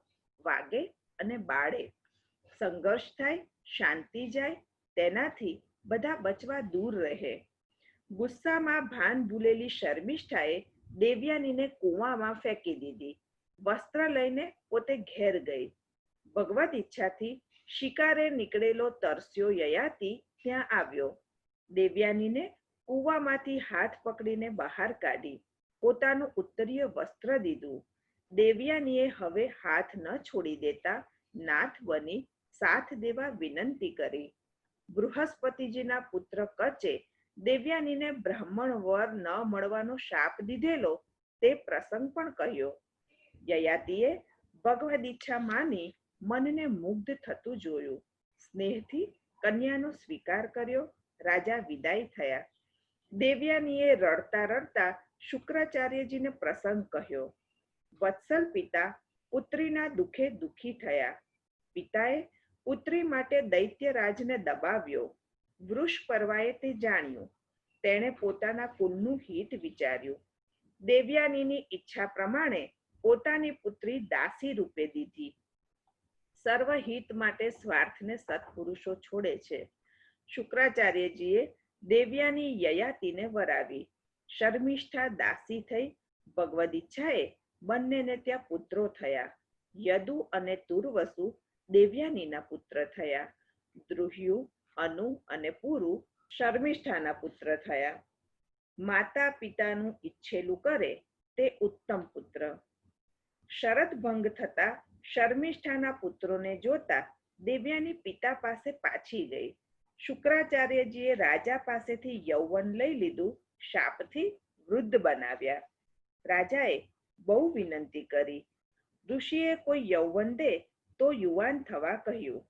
વાગે અને બાળે. સંઘર્ષ થાય, શાંતિ જાય, તેનાથી બધા બચવા દૂર રહે. ગુસ્સામાં ભાન ભૂલેલી શર્મિષ્ઠાએ દેવયાનીને કૂવામાં ફેંકી દીધી. વસ્ત્ર લઈને પોતે ઘેર ગઈ. ભગવદ ઈચ્છાથી શિકારે નીકળેલો તરસ્યો યયાતિ ત્યાં આવ્યો. દેવયાનીને કૂવામાંથી હાથ પકડીને બહાર કાઢી પોતાનું ઉત્તરીય વસ્ત્ર દીધું. દેવયાનીએ હવે હાથ ન છોડી દેતા નાથ બની સાથ દેવા વિનંતી કરી. બૃહસ્પતિજીના પુત્ર કચે દેવયાનીને બ્રાહ્મણ વર ન મળવાનો શાપ દીધેલો તે પ્રસંગ પણ કહ્યો. યયાતિએ ભગવદ ઈચ્છા માની મનને મુગ્ધ થતું જોયું. સ્નેહથી કન્યાનો સ્વીકાર કર્યો. રાજા વિદાય થયા. દેવયાનીએ રડતા રડતા શુક્રાચાર્યજીને પ્રસંગ કહ્યો. વત્સલ પિતા પુત્રીના દુઃખે દુઃખી થયા. પિતાએ પુત્રી માટે દૈત્યરાજને દબાવ્યો. વૃષપર્વાએ તે જાણ્યું. તેણે પોતાના કુલનું હિત વિચાર્યું. દેવયાનીની ઈચ્છા પ્રમાણે પોતાની પુત્રી દાસી રૂપે દીધી. સર્વહિત માટે સ્વાર્થને સત્પુરુષો છોડે છે. શુક્રાચાર્યજીએ દેવયાની યયાતિને વરાવી. શર્મિષ્ઠા દાસી થઈ. ભગવદ ઈચ્છાએ બંનેને ત્યાં પુત્રો થયા. યદુ અને તુર્વસુ દેવયાનીના પુત્ર થયા. દ્રુહ્યુ, અનુ અને પુરુ શર્મિષ્ઠાના પુત્ર થયા. માતા પિતાનું ઈચ્છેલું કરે તે ઉત્તમ પુત્ર. શરત ભંગ થતા શર્મિષ્ઠાના પુત્રોને જોતા દેવયાની પિતા પાસે પાછી ગઈ. શુક્રાચાર્યજીએ રાજા પાસેથી યૌવન લઈ લીધું. શાપથી વૃદ્ધ બનાવ્યા. રાજાએ બહુ વિનંતી કરી. ઋષિએ કોઈ યૌવન દે તો યુવાન થવા કહ્યું.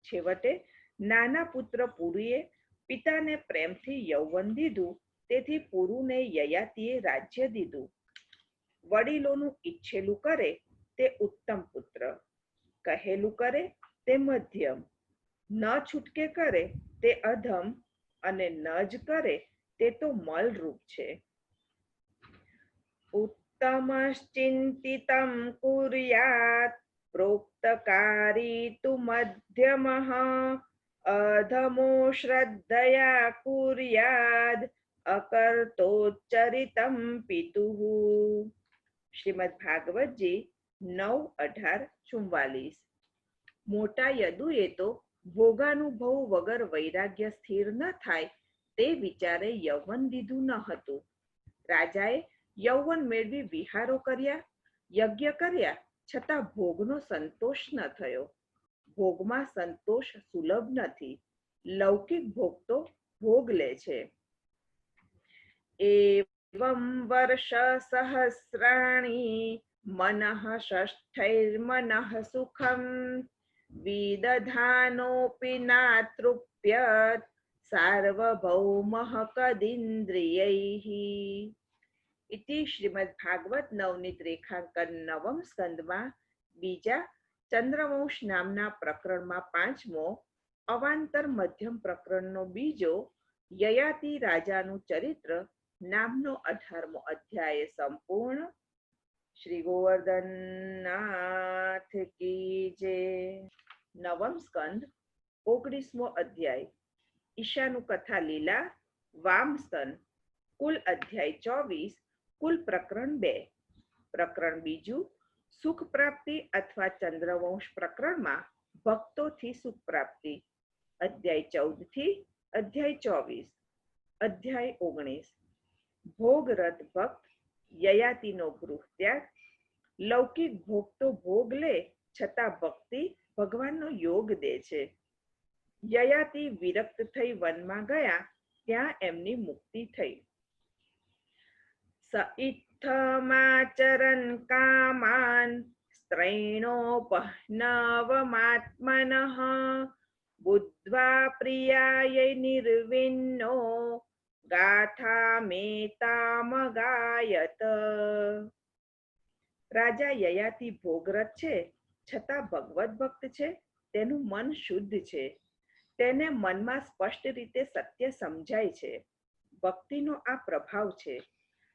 છેવટે નાના પુત્ર પુરુએ પિતાને પ્રેમથી યૌવન દીધું. તેથી પુરુને યયાતિએ રાજ્ય દીધું. વડીલોનું ઈચ્છેલું કરે તે ઉત્તમ પુત્ર. કહેલું કરે તે મધ્યમ. ન છૂટકે કરે તે અધમ, અને ન જ કરે તે તો મલરૂપ છે. ઉત્તમશ્ચિંતિતં કુર્યાત પ્રોક્તકારી તુ મધ્યમઃ અધમો શ્રદ્ધયા કુર્યાદ અકર્તોચ્ચરિતમ પિતુઃ. શ્રીમદ ભાગવતજી 9:18-44. મોટા યદુએ તો ભોગાનુભવ વગર વૈરાગ્ય સ્થિર ન થાય તે વિચારે યૌવન લીધું ન હતું. રાજાએ યૌવન મેળવી વિહારો કર્યા, યજ્ઞ કર્યા, છતાં ભોગનો સંતોષ ન થયો. ભોગમાં સંતોષ સુલભ નથી. લૌકિક ભોગ તો ભોગ લે છે. એવં વર્ષ સહસ્રાણી મનઃ ષષ્ઠૈર્મનઃ સુખમ વિદધાનોપી નાતૃપ્યત સાર્વભૌમઃ કદિન્દ્રિયૈઃ. ઇતિ શ્રીમદ ભાગવત નવનીત રેખાંકન નવમ સ્કંદમાં બીજા ચંદ્રવંશ નામના પ્રકરણમાં પાંચમો અવાંતર મધ્યમ પ્રકરણનો બીજો યયાતિ રાજાનું ચરિત્ર નામનો 18મો અધ્યાય સંપૂર્ણ. શ્રી ગોવર્ધનનાથ કી જય. નવમ સ્કંદ 19મો અધ્યાય ઈશાનું કથા લીલા વામસ્તન. કુલ અધ્યાય 24. કુલ પ્રકરણ 2. પ્રકરણ બીજું સુખ પ્રાપ્તિ અથવા ચંદ્રવંશ પ્રકરણમાં ભક્તોથી સુખ પ્રાપ્તિ. અધ્યાય 14 થી અધ્યાય 24. અધ્યાય 19. ભોગરત ભક્ત યયાતિનો ગૃહ ત્યાગ. લૌકિક ભોગ તો ભોગ લે છતાં ભક્તિ ભગવાનનો યોગ દે છે. યયાતિ વિરક્ત થઈ વનમાં ગયા ત્યાં એમની મુક્તિ થઈ. સ ઇત્થમાચરન કામાન સ્ત્રૈણોપહ્નવમાત્મનઃ બુદ્ધ્વા પ્રિયાય નિર્વિન્નો ગાથામેતામગાયત. રાજા યયાતિ ભોગરત છે છતાં ભગવત ભક્ત છે. તેનું મન શુદ્ધ છે. તેને મનમાં સ્પષ્ટ રીતે સત્ય સમજાય છે. ભક્તિનો આ પ્રભાવ છે.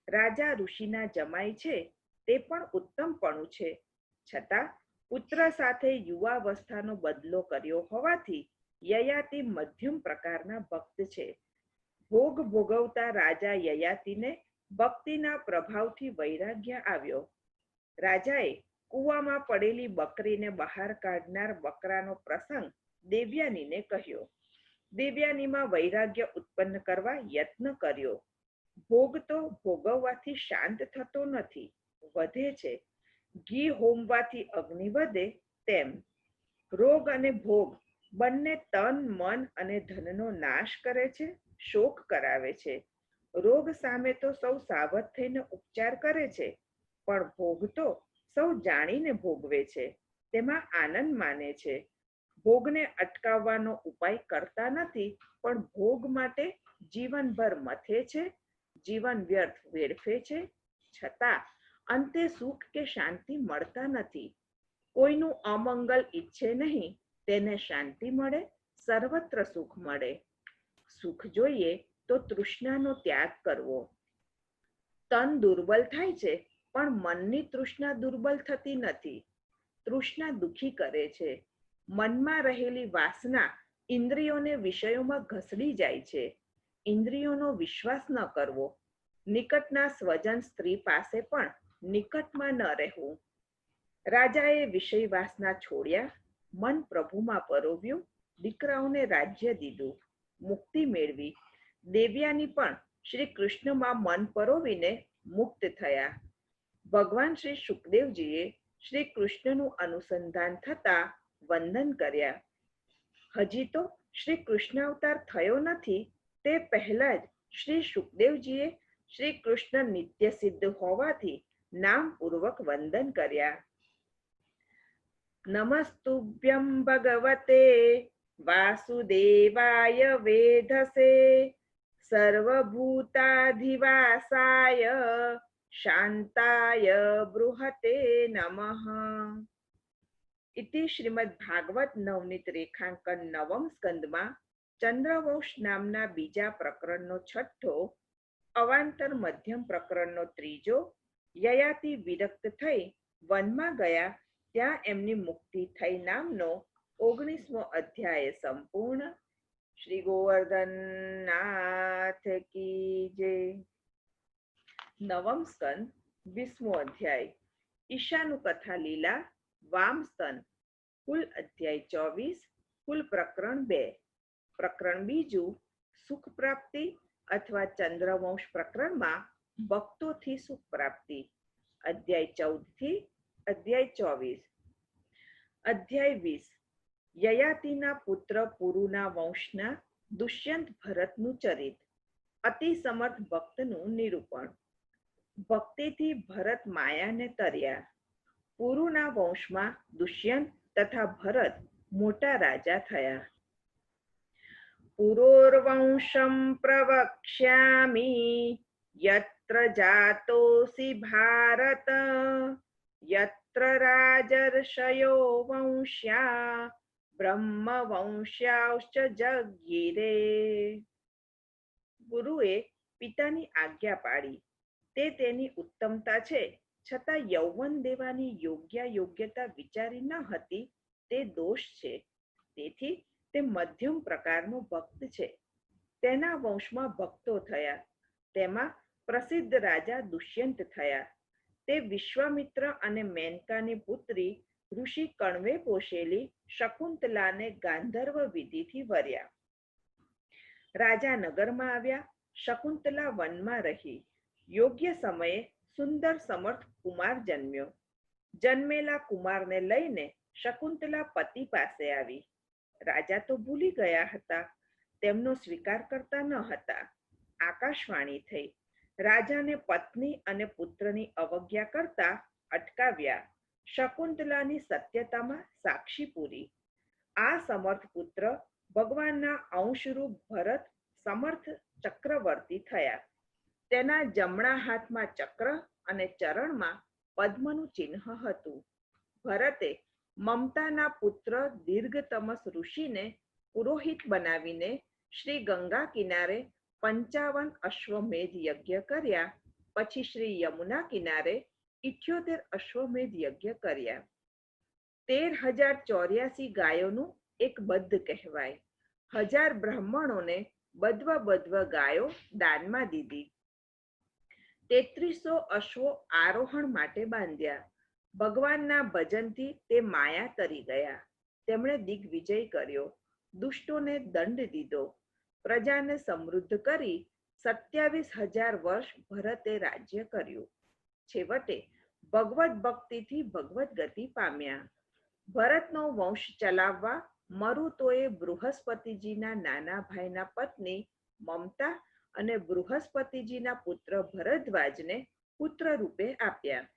રાજા ઋષિના જમાઈ છે તે પણ ઉત્તમપણું છે. છતાં પુત્ર સાથે યુવાવસ્થાનો બદલો કર્યો હોવાથી યયાતિ મધ્યમ પ્રકારના ભક્ત છે. ભોગ ભોગવતા રાજા યયાતિને ભક્તિના પ્રભાવથી વૈરાગ્ય આવ્યો. રાજાએ કૂવામાં પડેલી બકરીને બહાર કાઢનાર બકરાનો પ્રસંગ દેવયાનીને કહ્યો. દેવયાનીમાં વૈરાગ્ય ઉત્પન્ન કરવા યત્ન કર્યો. ભોગ તો ભોગવવાથી શાંત થતો નથી, વધે છે. ઘી હોમવાથી અગ્નિ વધે તેમ રોગ અને ભોગ બંને તન, મન અને ધનનો નાશ કરે છે, શોક કરાવે છે. રોગ સામે તો સૌ સાવધ થઈને ઉપચાર કરે છે, પણ ભોગ તો સૌ જાણીને ભોગવે છે, તેમાં આનંદ માને છે. ભોગને અટકાવવાનો ઉપાય કરતા નથી, પણ ભોગ માટે જીવનભર મથે છે, જીવન વ્યર્થ વેડફે છે. છતાં અંતે સુખ કે શાંતિ મળતા નથી. કોઈનું અમંગલ ઈચ્છે નહીં, તેને શાંતિ મળે, સર્વત્ર સુખ મળે. સુખ જોઈએ તો તૃષ્ણાનો ત્યાગ કરવો. તન દુર્બલ થાય છે, પણ મનની તૃષ્ણા દુર્બલ થતી નથી. તૃષ્ણા દુઃખી કરે છે. મનમાં રહેલી વાસના ઇન્દ્રિયોને વિષયોમાં ઘસડી જાય છે. ઇન્દ્રિયોનો વિશ્વાસ ન કરવો. નિકટના સ્વજન સ્ત્રી પાસે પણ નિકટમાં ન રહેવું. રાજાએ વિષય વાસના છોડ્યા, મન પ્રભુમાં પરોવ્યું, દીકરાઓને રાજ્ય દીધું, મુક્તિ મેળવી. દેવયાની પણ શ્રી કૃષ્ણમાં મન પરોવીને મુક્ત થયા. ભગવાન શ્રી શુકદેવજીએ શ્રી કૃષ્ણનું અનુસંધાન થતા વંદન કર્યા. હજી તો શ્રી કૃષ્ણ અવતાર થયો નથી તે પહેલા જ શ્રી શુકદેવજીએ શ્રી કૃષ્ણ નિત્ય સિદ્ધ હોવાથી નામપૂર્વક વંદન કર્યા. નમસ્તુભ્યં ભગવતે વાસુદેવાય વેધસે સર્વભૂતાધિવાસાય શાંતાય બૃહતે નમઃ. ઇતિ શ્રીમદ ભાગવત નવનીત રેખાંકન નવમ સ્કંદમાં ચંદ્રવંશ નામના બીજા પ્રકરણનો છઠ્ઠો, અવાંતર મધ્યમ પ્રકરણનો ત્રીજો, યયાતિ વિરક્ત થઈ વનમાં ગયા ત્યાં એમની મુક્તિ થઈ નામનો 19મો અધ્યાય સંપૂર્ણ. શ્રી ગોવર્ધન નાથ કી જય. નવમ સ્કંદ 20મો અધ્યાય ઈશાનું કથા લીલા વામ સ્તન. કુલ અધ્યાય 24. કુલ પ્રકરણ 2. પ્રકરણ બીજું સુખ પ્રાપ્તિ અથવા ચંદ્રવંશ પ્રકરણમાં ભક્તોથી સુખ પ્રાપ્તિ. અધ્યાય 14 થી અધ્યાય 24. અધ્યાય 20. યયાતિના પુત્ર પુરુના વંશના દુષ્યંત ભરતનું ચરિત. અતિ સમર્થ ભક્તનું નિરૂપણ. ભક્તિથી ભરત માયાને તર્યા. પુરુના વંશમાં દુષ્યંત તથા ભરત મોટા રાજા થયા. પુરોર્વંશમ પ્રવક્ષ્યામિ યત્ર જાતોસી ભારત યત્ર રાજર્ષયો વંશ્યા બ્રહ્મ વંશ્યાશ્ચ જગીરે. ગુરુએ પિતાની આજ્ઞા પાડી. તે તેની ઉત્તમતા છે, છતાં યૌવન દેવાની યોગ્યતા વિચારી ન હતી તે દોષ છે. તેથી તે મધ્યમ પ્રકારનો ભક્ત છે. તેના વંશમાં ભક્તો થયા. તેમાં પ્રસિદ્ધ રાજા દુષ્યંત થયા. તે વિશ્વામિત્ર અને મેનકાની પુત્રી ઋષિ કણવે પોષેલી શકુંતલાને ગાંધર્વ વિધિથી વર્યા. રાજા નગરમાં આવ્યા. શકુંતલા વનમાં રહી. યોગ્ય સમયે સુંદર સમર્થ કુમાર જન્મ્યો. જન્મેલા કુમારને લઈને શકુંતલા પતિ પાસે આવી. રાજા તો ભૂલી ગયા હતા, તેમનો સ્વીકાર કરતા ન હતા. આકાશવાણી થઈ. રાજાને પત્ની અને પુત્રની અવજ્ઞા કરતા અટકાવ્યા. શકુંતલાની સત્યતામાં સાક્ષી પૂરી. આ સમર્થ પુત્ર ભગવાનના અંશરૂપ ભરત સમર્થ ચક્રવર્તી થયા. તેના જમણા હાથમાં ચક્ર અને ચરણમાં પદ્મનું ચિહ્ન હતું. ભરતે મમતાના પુત્ર દીર્ઘતમસ ઋષિને પુરોહિત બનાવીને શ્રી ગંગા કિનારે 55 અશ્વમેધ યજ્ઞ કર્યા. પછી શ્રી યમુના કિનારે 78 અશ્વમેધ યજ્ઞ કર્યા. 13,084 ગાયોનું એક બદ્ધ કહેવાય. 1000 બ્રાહ્મણોને બદ્વ ગાયો દાનમાં દીધી. 3300 અશ્વો આરોહણ માટે બાંધ્યા. ભગવાનના ભજનથી તે માયા તરી ગયા. તેમણે દિગ્વિજય કર્યો. દુષ્ટોને દંડ દીધો. પ્રજાને સમૃદ્ધ કરી 27,000 વર્ષ ભરતે રાજ્ય કર્યું. છેવટે ભગવત ભક્તિથી ભગવત ગતિ પામ્યા. ભરતનો વંશ ચલાવવા મરુતોએ બૃહસ્પતિજીના નાના ભાઈના પત્ની મમતા અને બૃહસ્પતિજીના પુત્ર ભરદ્વાજને પુત્ર રૂપે આપ્યા.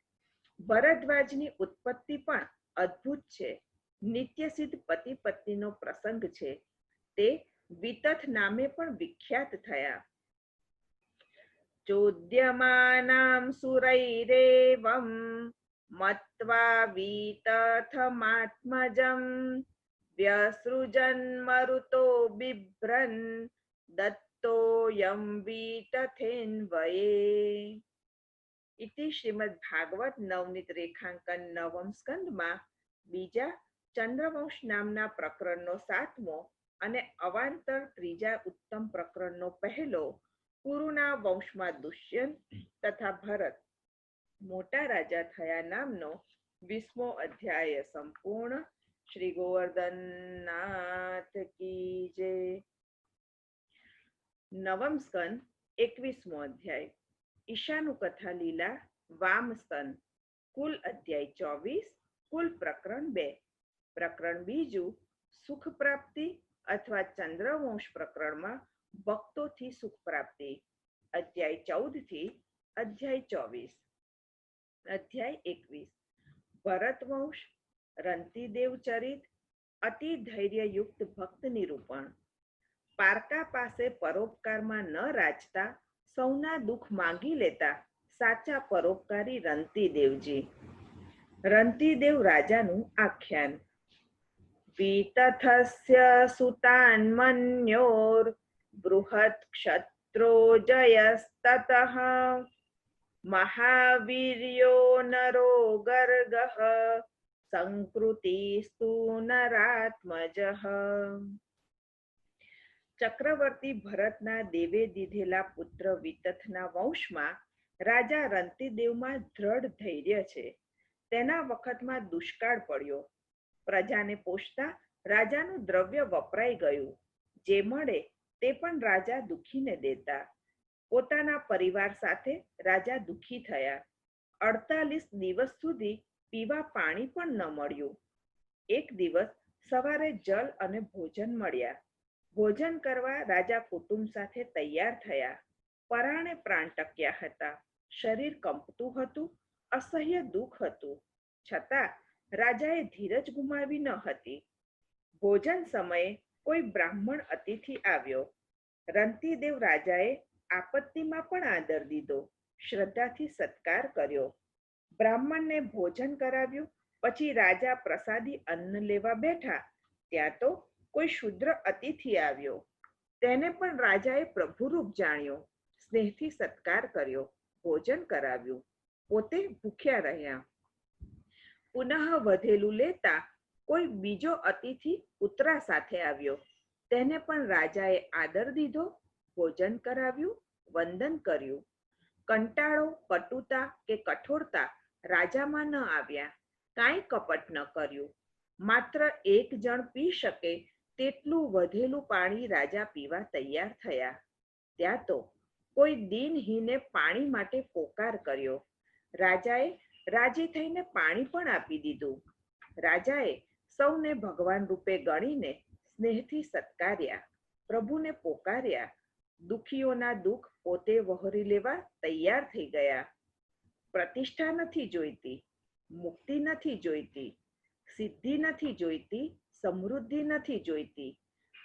ભરદ્વાજની ઉત્પત્તિ પણ અદ્ભુત છે. નિત્યસિદ્ધ પતિ પત્નીનો પ્રસંગ છે. તે વિતથ નામે પણ વિખ્યાત થયા. ચોદ્યમાનામ સુરૈરેવમ મત્વા વિતથમાત્મજમ વ્યસૃજન મરુતો બિભ્રન દત્તોયમ વિતથેન્વયે. ઇતિ શ્રીમદ ભાગવત નવનીત રેખાંકન નવમ સ્કંદમાં બીજા ચંદ્રવંશ નામના પ્રકરણનો 7મો અને અવાંતર ત્રીજા ઉત્તમ પ્રકરણનો પહેલો પુરુના વંશમાં દુષ્યંત તથા ભરત મોટા રાજા થયા નામનો 20મો અધ્યાય સંપૂર્ણ. શ્રી ગોવર્ધન નાથ કી જય. નવમ સ્કંદ 21મો અધ્યાય ઈશાનું કથા લીલા વામ સ્તન. કુલ અધ્યાય 24. કુલ પ્રકરણ 2. પ્રકરણ બીજું સુખ પ્રાપ્તિ અથવા ચંદ્રવંશ પ્રકરણમાં ભક્તોથી સુખ પ્રાપ્તિ. અધ્યાય 14 થી અધ્યાય 24. અધ્યાય 21. ભરતવંશ રંતિદેવ ચરિત. અતિ ધૈર્યયુક્ત ભક્ત નિરૂપણ. પારકા પાસે પરોપકારમાં ન રાજતા સૌના દુઃખ માંગી લેતા સાચા પરોપકારી રંતિદેવજી. રંતિદેવ રાજાનું આખ્યાન. વિતથસ્ય સુતાન મન્યોર બૃહત ક્ષત્રો જયસ્તતઃ મહાવીર્યો નરો ગર્ગઃ સંકૃતિસ્તુ નરાત્મજઃ. ચક્રવર્તી ભરતના દેવે દીધેલા પુત્ર વિતથના વંશમાં રાજા રંતિદેવમાં દ્રઢ ધૈર્ય છે. તેના વખતમાં દુષ્કાળ પડ્યો. પ્રજાને પોષતા રાજાનું દ્રવ્ય વપરાઈ ગયું. જે મળે તે પણ રાજા દુખીને દેતા. પોતાના પરિવાર સાથે રાજા દુખી થયા. 48 દિવસ સુધી પીવા પાણી પણ ન મળ્યું. એક દિવસ સવારે જલ અને ભોજન મળ્યા. ભોજન કરવા રાજા કુટુંબ સાથે તૈયાર થયા. પરાણે પ્રાણ ટક્યા હતા. શરીર કંપતું હતું. અસહ્ય દુઃખ હતું. છતાં રાજાએ ધીરજ ગુમાવી ન હતી. ભોજન સમયે કોઈ બ્રાહ્મણ અતિથિ આવ્યો. રંતિદેવ રાજાએ આપત્તિમાં પણ આદર દીધો. શ્રદ્ધાથી સત્કાર કર્યો. બ્રાહ્મણને ભોજન કરાવ્યું. પછી રાજા પ્રસાદી અન્ન લેવા બેઠા ત્યાં તો કોઈ શુદ્ર અતિથિ આવ્યો. તેને પણ રાજાએ પ્રભુરૂપ જાણ્યો. સ્નેહથી સત્કાર કર્યો. ભોજન કરાવ્યું. પોતે ભૂખ્યા રહ્યા. પુનઃ વધેલું લેતા કોઈ બીજો અતિથિ કૂતરા સાથે આવ્યો. તેને પણ રાજાએ આદર દીધો. ભોજન કરાવ્યું. વંદન કર્યું. કંટાળો, કટુતા કે કઠોરતા રાજામાં ન આવ્યા. કાંઈ કપટ ન કર્યું. માત્ર એક જણ પી શકે તેટલું વધેલું પાણી રાજા પીવા તૈયાર થયા. ત્યાં તો કોઈ દીનહીને પાણી માટે પોકાર કર્યો. રાજાએ રાજી થઈને પાણી પણ આપી દીધું. રાજાએ સૌને ભગવાન રૂપે ગણીને સ્નેહથી સત્કાર્યા. પ્રભુને પોકાર્યા. દુખીઓના દુઃખ પોતે વહોરી લેવા તૈયાર થઈ ગયા. પ્રતિષ્ઠા નથી જોઈતી, મુક્તિ નથી જોઈતી, સિદ્ધિ નથી જોઈતી, સમૃદ્ધિ નથી જોઈતી.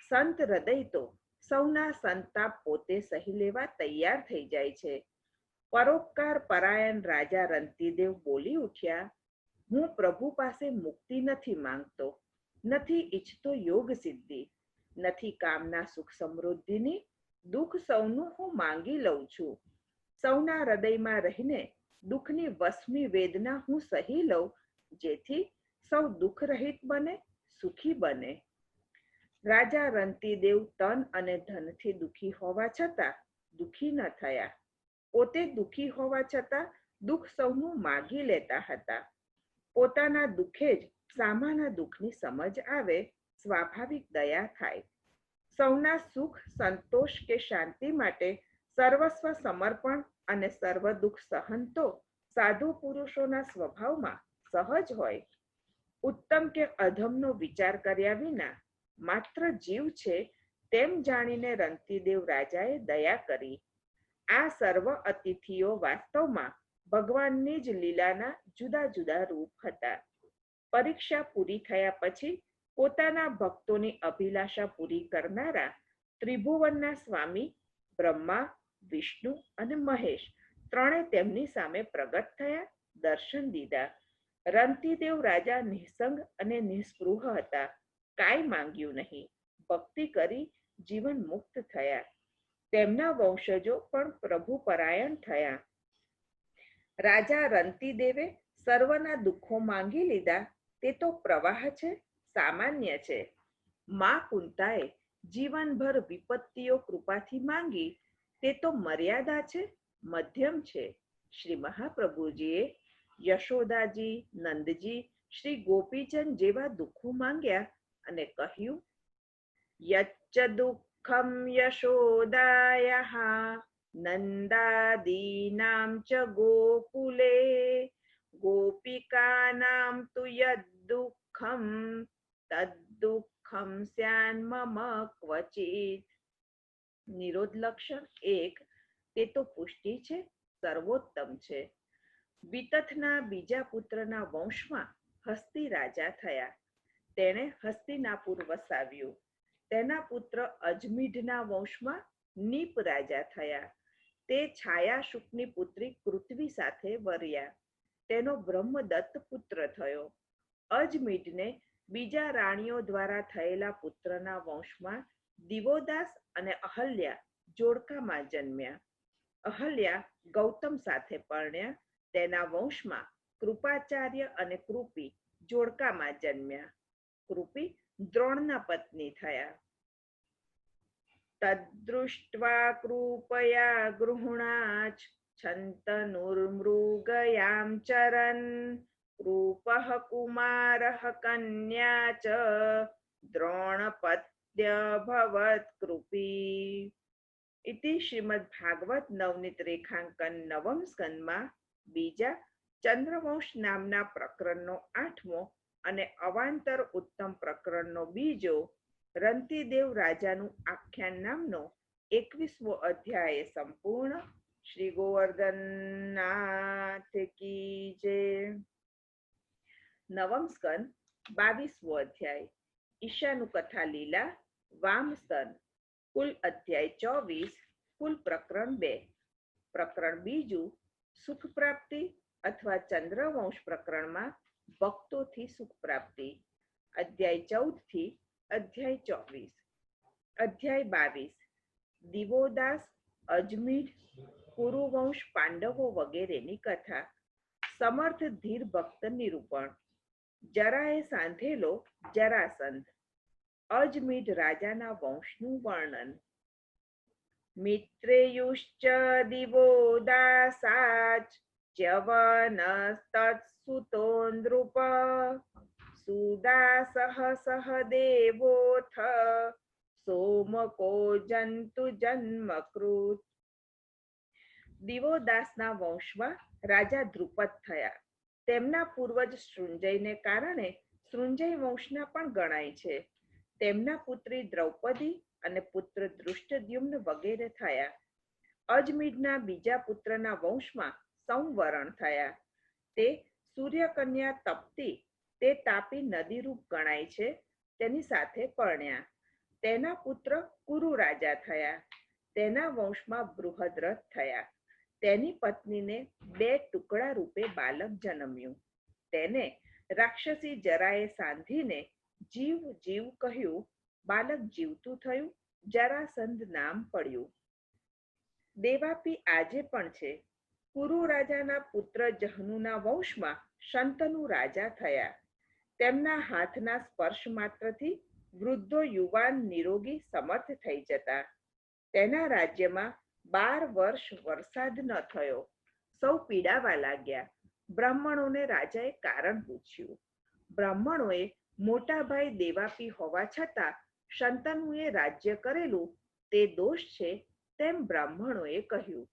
સંત હૃદય તો સૌના સંતાપ પોતે સહી લેવા તૈયાર થઈ જાય છે. પરોપકાર પરાયણ રાજા રંતિદેવ બોલી ઉઠ્યા, હું પ્રભુ પાસે મુક્તિ નથી માંગતો, નથી ઈચ્છતો યોગ સિદ્ધિ, નથી કામના સુખ સમૃદ્ધિની. દુઃખ સૌનું હું માંગી લઉં છું. સૌના હૃદયમાં રહીને દુઃખની વસમી વેદના હું સહી લઉં, જેથી સૌ દુઃખ રહિત બને, સુખી બને. રાજા રંતિદેવ તન અને ધનથી દુઃખી હોવા છતાં દુઃખી ન થયા. પોતે દુઃખી હોવા છતાં દુઃખ સૌનું માગી લેતા હતા. પોતાના દુઃખે જ સામાના દુઃખની સમજ આવે, સ્વાભાવિક દયા થાય. સૌના સુખ, સંતોષ કે શાંતિ માટે સર્વસ્વ સમર્પણ અને સર્વ દુઃખ સહન તો સાધુ પુરુષોના સ્વભાવમાં સહજ હોય. ઉત્તમ કે અધમનો વિચાર કર્યા વિના માત્ર જીવ છે તેમ જાણીને રંતિદેવ રાજાએ દયા કરી. આ સર્વ અતિથિઓ વાસ્તવમાં ભગવાનની જ લીલાના જુદા જુદા રૂપ હતા. પરીક્ષા પૂરી થયા પછી પોતાના ભક્તોની અભિલાષા પૂરી કરનારા ત્રિભુવનના સ્વામી બ્રહ્મા, વિષ્ણુ અને મહેશ ત્રણે તેમની સામે પ્રગટ થયા. દર્શન દીધા. રંતિદેવ રાજા નિઃસંગ અને નિસ્પૃહ હતા. કાંઈ માંગ્યું નહીં. ભક્તિ કરી જીવન મુક્ત થયા. તેમના વંશજો પણ પ્રભુ પરાયણ થયા. રાજા રંતિદેવે સર્વના દુઃખો માંગી લીધા. તે તો પ્રવાહ છે, સામાન્ય છે. મા કુંતાએ જીવનભર વિપત્તિઓ કૃપાથી માંગી. તે તો મર્યાદા છે, મધ્યમ છે. શ્રી મહાપ્રભુજીએ યશોદાજી, નંદજી, શ્રી ગોપીચંદ જેવા દુઃખો માંગ્યા અને કહ્યું, યચ્ચ દુઃખમ યશોદાયાઃ નંદાદીનાં ચ ગોકુલે ગોપિકાનાં તુ યદ્દુઃખમ તદ્દુઃખમ સ્યાન મમ ક્વચિત. નિરોધ લક્ષણ 1. તે તો પુષ્ટિ છે, સર્વોત્તમ છે. વિતથના બીજા પુત્રના વંશમાં હસ્તી રાજા થયા. તેણે હસ્તિનાપુર વસાવ્યું. તેના પુત્ર અજમીઢના વંશમાં નીપ રાજા થયા. તે છાયાશુકની પુત્રી કૃત્વી સાથે વર્યા. તેનો બ્રહ્મદત્ત પુત્ર થયો. અજમીઢને બીજા રાણીઓ દ્વારા થયેલા પુત્રના વંશમાં દિવોદાસ અને અહલ્યા જોડકામાં જન્મ્યા. અહલ્યા ગૌતમ સાથે પરણ્યા. તેના વંશમાં કૃપાચાર્ય અને કૃપી જોડકામાં જન્મ્યા. કૃપી દ્રોણના પત્ની થયા. તદ્દૃષ્ટ્વા કૃપયા ગૃહણાચ છંતનુર્મૃગયામ ચરન કૃપઃ કુમારઃ કન્યા ચ દ્રોણપત્ય ભવત કૃપી. ઇતિ શ્રીમદ ભાગવત નવનીત રેખાંકન નવમ સ્કંદમાં બીજા ચંદ્રવંશ નામના પ્રકરણનો 8મો અને અવાંતર ઉત્તમ પ્રકરણનો બીજો રંતિદેવ રાજાનું આખ્યાન નામનો 21મો અધ્યાય સંપૂર્ણ. શ્રી ગોવર્ધનનાથ કી જય. નવમ સ્કંદ 22મો અધ્યાય ઈશાનું કથા લીલા વામસ્તન. કુલ અધ્યાય 24. કુલ પ્રકરણ 2. પ્રકરણ બીજું સુખ પ્રાપ્તિ અથવા ચંદ્રવંશ પ્રકરણમાં ભક્તોથી સુખ પ્રાપ્તિ. અધ્યાય 14 થી અધ્યાય 24. અધ્યાય 22 દિવોદાસ, અજમીઢ, કુરુવંશ, પાંડવો વગેરેની કથા. સમર્થ ધીર ભક્ત નિરૂપણ. જરાએ સાંધેલો જરાસંધ. અજમીઢ રાજાના વંશનું વર્ણન. મિત્રેયુશ્ચ દિવોદાસાચ ચ્યવનસ્તત્સુતો નૃપ સુદાસઃ સહદેવોથ સોમકો જંતુ જન્મકૃત. દિવોદાસના વંશમાં રાજા દ્રુપદ થયા. તેમના પૂર્વજ સૃંજયને કારણે સૃંજય વંશના પણ ગણાય છે. તેમના પુત્રી દ્રૌપદી અને પુત્ર દૃષ્ટદ્યુમ્ન વગેરે થયા. અજમીઢના બીજા પુત્રના વંશમાં સંવરણ થયા. તે સૂર્યકન્યા તપ્તી, તે તાપી નદીરૂપ ગણાય છે, તેની સાથે પરણ્યા. તેના પુત્ર કુરુ રાજા થયા. તેના વંશમાં બૃહદ્રથ થયા. તેની પત્નીને 2 ટુકડા રૂપે બાલક જન્મ્યું. તેને રાક્ષસી જરાએ સાંધીને જીવ જીવ કહ્યું. બાલક જીવતું થયું. જરાસંધ નામ પડ્યું. દેવાપી આજે પણ છે. કુરુ રાજાના પુત્ર જહનુના વંશમાં શંતનુ રાજા થયા. તેમના હાથના સ્પર્શ માત્રથી વૃદ્ધો યુવાન નિરોગી સમર્થ થઈ જતા. તેના રાજ્યમાં 12 વર્ષ વરસાદ ન થયો. સૌ પીડાવા લાગ્યા. બ્રાહ્મણોને રાજાએ કારણ પૂછ્યું. બ્રાહ્મણોએ મોટા ભાઈ દેવાપી હોવા છતાં શંતનુએ રાજ્ય કરેલું તે દોષ છે તેમ બ્રાહ્મણોએ કહ્યું.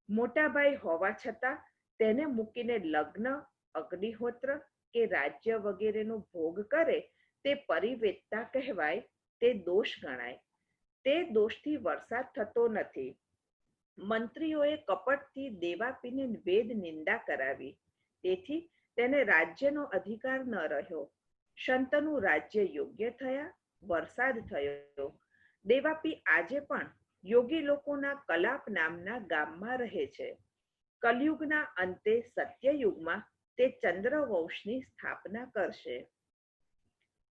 મોટા ભાઈ હોવા છતાં તેને મૂકીને લગ્ન, અગ્નિહોત્ર કે રાજ્ય વગેરેનો ભોગ કરે તે પરિવેત્તા કહેવાય, તે દોષ ગણાય. તે દોષથી વરસાદ થતો નથી. મંત્રીઓએ કપટથી દેવાપીને વેદ નિંદા કરાવી. તેથી તેને રાજ્યનો અધિકાર ન રહ્યો. શંતનુ રાજ્ય યોગ્ય થયા. વરસાદ થયો. દેવાપી આજે પણ યોગી લોકોના કલાપ નામના ગામમાં રહે છે. કલયુગના અંતે સત્યયુગમાં તે ચંદ્રવંશની સ્થાપના કરશે.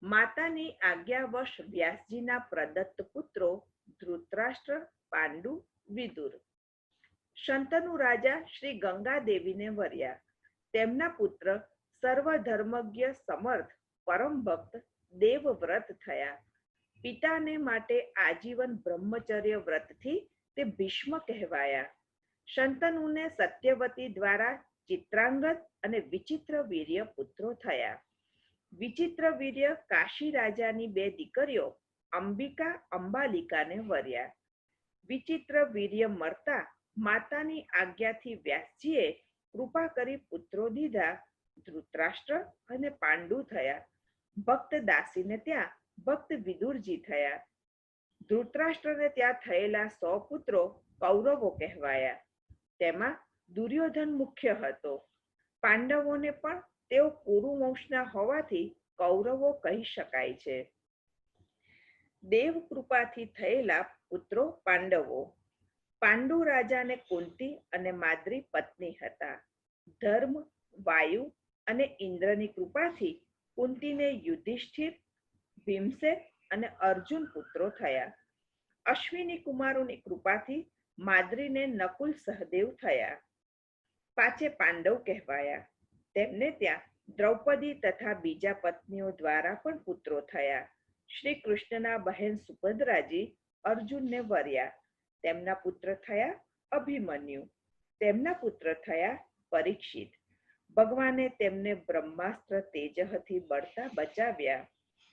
માતાની આજ્ઞાવશ વ્યાસજીના પ્રદત્ત પુત્રો ધૃતરાષ્ટ્ર, પાંડુ, વિદુર. શંતનુ રાજા શ્રી ગંગાદેવીને વર્યા. તેમના પુત્ર સર્વધર્મજ્ઞ સમર્થ પરમ ભક્ત દેવવ્રત થયા. પિતાને માટે આજીવન બ્રહ્મચર્ય વ્રતથી તે ભીષ્મ કહેવાયા. શંતનુને સત્યવતી દ્વારા ચિત્રાંગદ અને વિચિત્ર વીર્ય પુત્રો થયા. વિચિત્ર વીર્ય કાશી રાજાની 2 દીકરીઓ અંબિકા, અંબાલિકાને વર્યા. વિચિત્ર વીર્ય મરતા માતાની આજ્ઞાથી વ્યાસજીએ કૃપા કરી પુત્રો દીધા. ધૃતરાષ્ટ્ર અને પાંડુ થયા. ભક્ત દાસીને ત્યાં ભક્ત વિદુરજી થયા. ધૃતરાષ્ટ્રને ત્યાં થયેલા 100 પુત્રો કૌરવો કહેવાયા. તેમાં દુર્યોધન મુખ્ય હતો. પાંડવોને પણ તેઓ કુરુવંશના હોવાથી કૌરવો કહી શકાય છે. દેવ કૃપાથી થયેલા પુત્રો પાંડવો. પાંડુ રાજાને કુંતી અને માદ્રી પત્ની હતા. ધર્મ, વાયુ અને ઇન્દ્રની કૃપાથી કુંતીને યુધિષ્ઠિર, ભીમસેન અને અર્જુન પુત્રો થયા. અશ્વિની કુમારોની કૃપાથી માદ્રીને નકુલ સહદેવ થયા. પાછે પાંડવ કહેવાયા. તેમને ત્યાં દ્રૌપદી તથા બીજા પત્નીઓ દ્વારા પણ પુત્રો થયા. શ્રી કૃષ્ણના બહેન સુભદ્રાજી અર્જુનને વર્યા. તેમના પુત્ર થયા અભિમન્યુ. તેમના પુત્ર થયા પરીક્ષિત. ભગવાને તેમને બ્રહ્માસ્ત્ર તેજથી બળતા બચાવ્યા.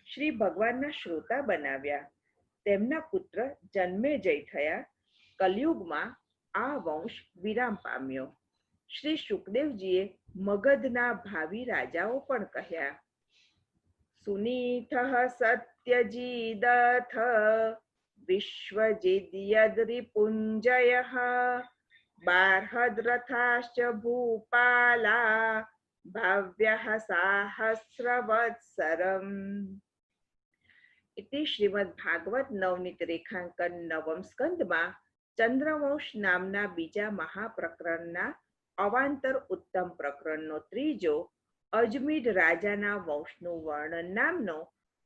શ્રી ભગવાનના શ્રોતા બનાવ્યા. તેમના પુત્ર જન્મેજય થયા. કલયુગમાં આ વંશ વિરામ પામ્યો. શ્રી સુખદેવજીએ મગધના ભાવિ રાજાઓ પણ કહ્યા. સુનીથ સત્યજીદથ વિશ્વજિદ્યદ્રિપુંજયઃ બાર્હદ્રથાશ્ચ ભૂપાલા ભાવ્યઃ સાહસ્રવત્સરમ. इति श्रीमद्भागवत नवनीत रेखांकन नवम स्कंदમાં ચંદ્રવંશ નામના બીજા મહાપ્રકરણના અવાંતર ઉત્તમ પ્રકરણનો ત્રીજો અજમીઢ રાજાના વંશનું વર્ણન નામનો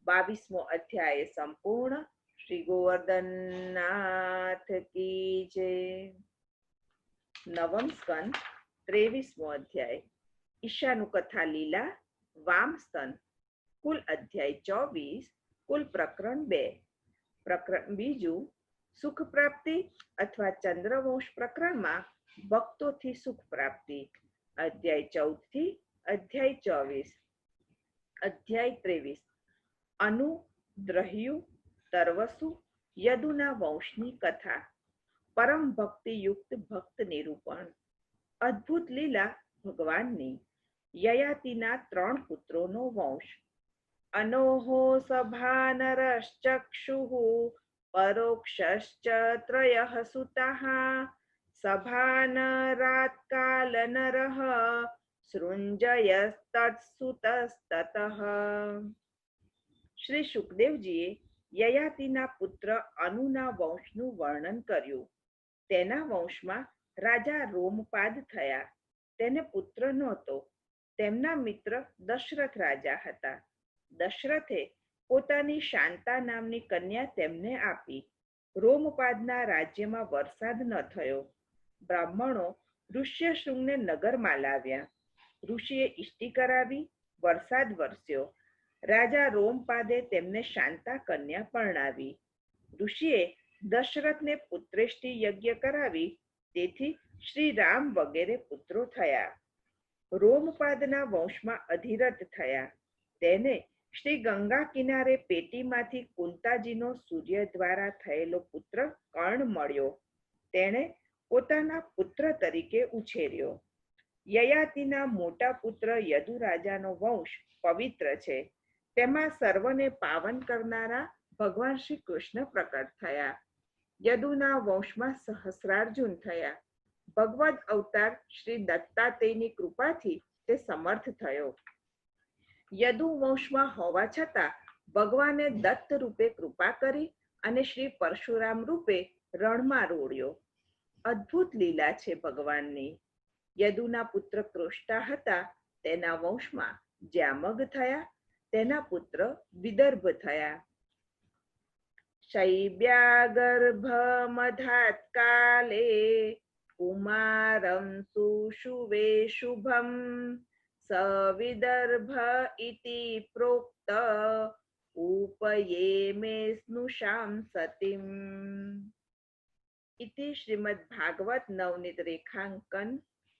22મો અધ્યાય સંપૂર્ણ. શ્રી ગોવર્ધનનાથ કી જય. નવમ સ્કંદ 23મો અધ્યાય ઈશાનુકથા લીલા વામસ્તન. કુલ અધ્યાય 24. કુલ પ્રકરણ 2. પ્રકરણ બીજું સુખ પ્રાપ્તિ અથવા ચંદ્રવંશ પ્રકરણમાં ભક્તોથી સુખ પ્રાપ્તિ. અધ્યાય 14 થી અધ્યાય 24. અધ્યાય 23 અનુ, દ્રહ્યુ, તર્વસુ, યદુના વંશની કથા. પરમ ભક્તિયુક્ત ભક્ત નિરૂપણ. અદ્ભુત લીલા ભગવાનની. યયાતિના 3 પુત્રોનો વંશ. અનોહો સભાનરશ્ચક્ષુઃ પરોક્ષશ્ચ ત્રયઃ સુતાઃ સભાનરાત્કાલનરઃ સૃંજયસ્તત્સુતસ્તતઃ. શ્રી સુખદેવજીએ યયાતિના પુત્ર અનુના વંશનું વર્ણન કર્યું. તેના વંશમાં રાજા રોમપાદ થયા. તેને પુત્ર નહોતો. તેમના મિત્ર દશરથ રાજા હતા. દશરથે પોતાની શાંતા નામની કન્યા તેમને આપી. રોમપાદના રાજ્યમાં વરસાદ ન થયો. બ્રાહ્મણો ઋષ્યશૃંગને નગરમાં લાવ્યા. ઋષિએ ઇષ્ટિ કરાવી. વરસાદ વરસ્યો. રાજા રોમપાદે તેમને શાંતા કન્યા પરણાવી. ઋષિએ દશરથને પુત્રેષ્ટિ યજ્ઞ કરાવી. તેથી શ્રી રામ વગેરે પુત્રો થયા. રોમપાદના વંશમાં અધિરથ થયા. તેને શ્રી ગંગા કિનારે પેટીમાંથી કુંતાજીનો સૂર્ય દ્વારા થયેલો પુત્ર કર્ણ મળ્યો. તેણે પોતાના પુત્ર તરીકે ઉછેર્યો. યયાતિના મોટા પુત્ર યદુ રાજાનો વંશ પવિત્ર છે. તેમાં સર્વને પાવન કરનારા ભગવાન શ્રી કૃષ્ણ પ્રકટ થયા. યદુના વંશમાં સહસ્રાર્જુન થયા. ભગવદ અવતાર શ્રી દત્તાત્રેયની કૃપાથી તે સમર્થ થયો. યદુ વંશમાં હોવા છતાં ભગવાને દત્ત રૂપે કૃપા કરી અને શ્રી પરશુરામ રૂપે રણમાં રોડ્યો. અદ્ભુત લીલા છે ભગવાનની. યદુના પુત્ર કૃષ્ટા હતા. તેના વંશમાં જ્યામગ થયા. તેના પુત્ર વિદર્ભ થયા. શૈબ્યાગર્ભમધાત કાલે કુમારમ સુષુવે શુભમ સવિદર્ભ ઇતિ પ્રોક્ત ઉપયેમે સ્નુષામ સતીમ. ઇતિ શ્રીમદ ભાગવત નવનીત રેખાંકન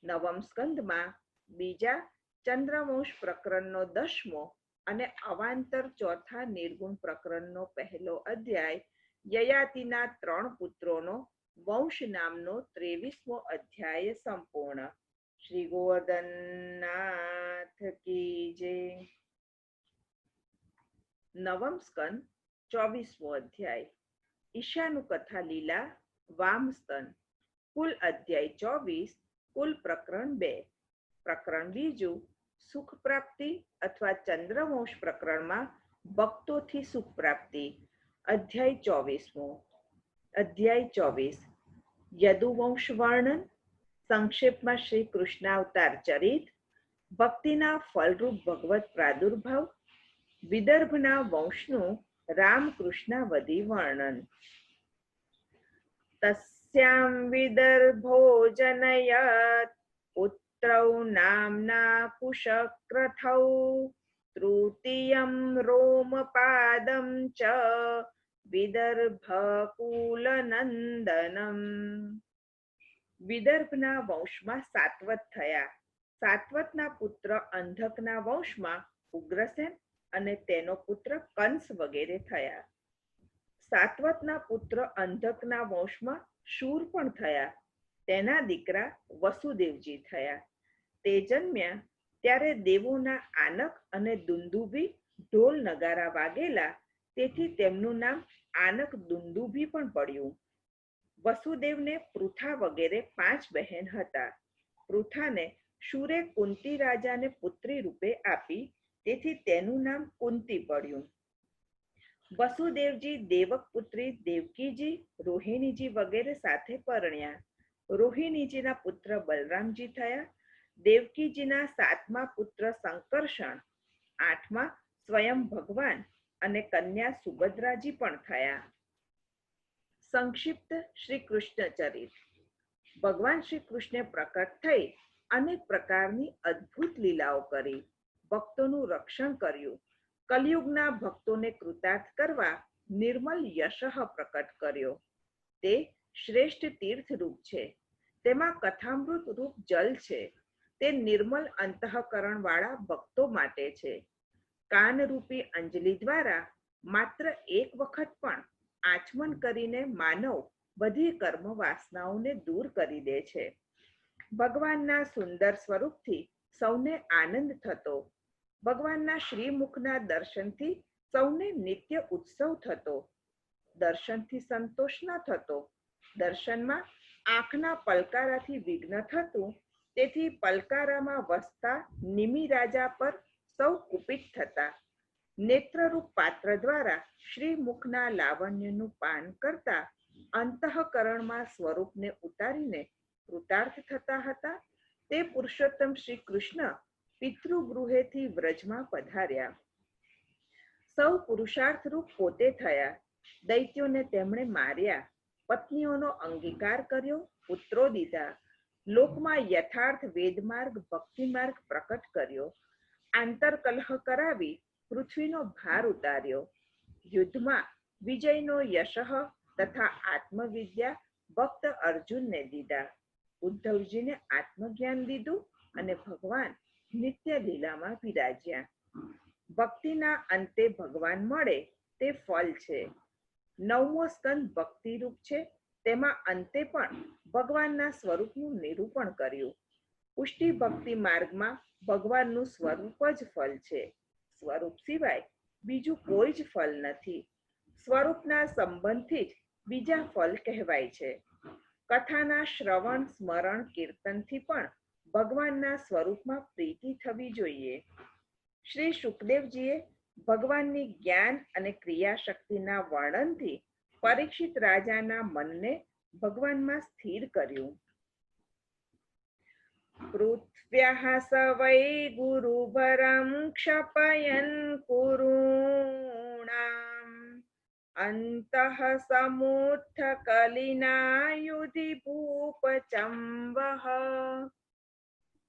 નવમ સ્કંદમાં બીજા ચંદ્રવંશ પ્રકરણનો 10મો અને અવાંતર ચોથા નિર્ગુણ પ્રકરણનો પહેલો અધ્યાય યયાતિના 3 પુત્રોનો વંશ નામનો 23મો અધ્યાય સંપૂર્ણ. શ્રી ગોવર્ધનનાથ કી જય. નવમ સ્કંદ 24મો અધ્યાય ઈશાનુકથા લીલા વામસ્તન. કુલ અધ્યાય 24. કુલ પ્રકરણ 2. પ્રકરણ બીજું સુખ પ્રાપ્તિ અથવા ચંદ્રવંશ પ્રકરણમાં ભક્તોથી સુખ પ્રાપ્તિ. અધ્યાય 24મો. અધ્યાય 24 યદુવંશ વર્ણન. સંક્ષેપમાં શ્રી કૃષ્ણાવતાર ચરિત. ભક્તિના ફલરૂપ ભગવત પ્રાદુર્ભાવ. વિદર્ભના વંશનું રામકૃષ્ણાવધિ વર્ણન. તસ્યામ વિદર્ભો જનયત પુત્રૌ નામ્ના કુશક્રથૌ તૃતીયં રોમપાદં ચ વિદર્ભકુલનંદનમ. વિદર્ભના વંશમાં સાત્વત થયા. સાત્વતના પુત્ર અંધકના વંશમાં ઉગ્રસેન અને તેનો પુત્ર કંસ વગેરે થયા. સાત્વતના પુત્ર અંધકના વંશમાં શૂર પણ થયા. તેના દીકરા વસુદેવજી થયા. તે જન્મ્યા ત્યારે દેવોના આનક અને દુંદુભી ઢોલ નગારા વાગેલા, તેથી તેમનું નામ આનક દુંદુભી પણ પડ્યું. વસુદેવને પૃથા વગેરે 5 બહેન હતા. પૃથાને શૂરે કુંતી રાજાને પુત્રી રૂપે આપી, તેથી તેનું નામ કુંતી પડ્યું. વસુદેવજી દેવક પુત્રી દેવકીજી, રોહિણીજી વગેરે સાથે પરણ્યા. રોહિણીજીના પુત્ર બલરામજી થયા. દેવકીજીના 7મા પુત્ર સંકર્ષણ, 8મા સ્વયં ભગવાન અને કન્યા સુભદ્રાજી પણ થયા. સંક્ષિપ્ત શ્રી કૃષ્ણ ચરિત. ભગવાન શ્રી કૃષ્ણે પ્રકટ થઈ અનેક પ્રકારની અદ્ભુત લીલાઓ કરી, ભક્તોનું રક્ષણ કર્યું. કલયુગના ભક્તોને કૃતાર્થ કરવા નિર્મલ યશ પ્રકટ કર્યો. તે શ્રેષ્ઠ તીર્થ રૂપ છે. તેમાં કથામૃત રૂપ જલ છે. તે નિર્મલ અંતઃકરણ વાળા ભક્તો માટે છે. કાનરૂપી અંજલિ દ્વારા માત્ર એક વખત પણ આચમન કરીને માનવ બધી કર્મ વાસનાઓને દૂર કરી દે છે. ભગવાનના સુંદર સ્વરૂપથી સૌને આનંદ થતો. ભગવાનના શ્રીમુખના દર્શનથી સૌને નિત્ય ઉત્સવ થતો. દર્શનથી સંતોષ ન થતો. દર્શનમાં આંખના પલકારાથી વિઘ્ન થતું, તેથી પલકારામાં વસતા નિમિ રાજા પર સૌ કુપિત થતા. નેત્રરૂપ પાત્ર દ્વારા શ્રીમુખના લાવણ્યનું પાન કરતા અંતઃકરણમાં સ્વરૂપને ઉતારીને કૃતાર્થ થતા હતા. તે પુરુષોત્તમ શ્રી કૃષ્ણ પિતૃગૃહેથી વ્રજમાં પધાર્યા. સૌ પુરુષાર્થરૂપ પોતે થયા. દૈત્યોને તેમણે માર્યા. પત્નીઓનો અંગીકાર કર્યો, પુત્રો દીધા. લોકમાં યથાર્થ વેદમાર્ગ ભક્તિમાર્ગ પ્રકટ કર્યો. આંતરકલહ કરાવી પૃથ્વીનો ભાર ઉતાર્યો. યુદ્ધમાં વિજયનો યશ તથા આત્મવિદ્યા ભક્ત અર્જુનને દીધા. ઉદ્ધવજીને આત્મજ્ઞાન દીધું અને ભગવાન નિત્ય લીલામાં વિરાજ્યા. ભક્તિના અંતે ભગવાન મળે તે ફળ છે. 9મો સ્કંદ ભક્તિરૂપ છે. તેમાં અંતે પણ ભગવાનના સ્વરૂપનું નિરૂપણ કર્યું. પુષ્ટિ ભક્તિ માર્ગમાં ભગવાનનું સ્વરૂપ જ ફળ છે. સ્વરૂપ સિવાય બીજું કોઈ જ ફળ નથી. સ્વરૂપના સંબંધથી જ બીજા ફળ કહેવાય છે. કથાના શ્રવણ સ્મરણ કીર્તનથી પણ ભગવાનના સ્વરૂપમાં પ્રીતિ થવી જોઈએ. શ્રી સુખદેવજીએ ભગવાનની જ્ઞાન અને ક્રિયાશક્તિના વર્ણનથી પરીક્ષિત રાજાના મનને ભગવાનમાં સ્થિર કર્યું. પૃથ્વ્યાઃ સ વૈ ગુરુભરં ક્ષપયન કુરૂણામ અંતઃ સમુત્થ કલિના યુધિ ભૂપચંવઃ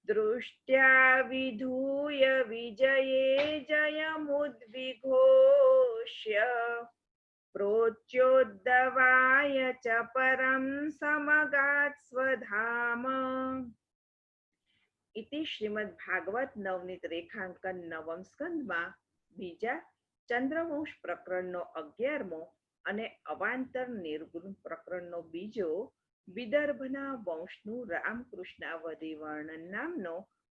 દૃષ્ટ્યા વિધૂય વિજયે જયમુદ્વિઘોષ્ય પ્રોચ્યોદ્દવાય ચ પરમ સમગાત સ્વધામ. ઇતિ શ્રીમદ ભાગવત નવનીત રેખાંકન નવમ સ્કંદમાં બીજા ચંદ્રવંશ પ્રકરણનો 11મો અને અવાંતર નિર્ગુણ પ્રકરણનો બીજો વિદર્ભના વંશનું રામકૃષ્ણાવધિ વર્ણન નામનો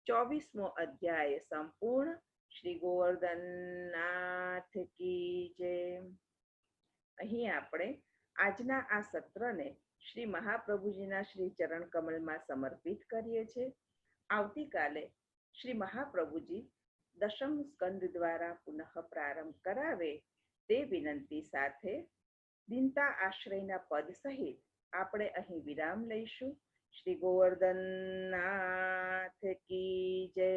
24મો અધ્યાય સંપૂર્ણ. શ્રી ગોવર્ધનનાથ કી જય. અહીં આપણે આજના આ સત્રને શ્રી મહાપ્રભુજીના શ્રી ચરણ કમલમાં સમર્પિત કરીએ છીએ. આવતીકાલે શ્રી મહાપ્રભુજી દશમ સ્કંદ દ્વારા પુનઃ પ્રારંભ કરાવે તે વિનંતી સાથે દિનતા આશ્રયના પદ સહિત આપણે અહીં વિરામ લઈશું. શ્રી ગોવર્ધનનાથ કી જય.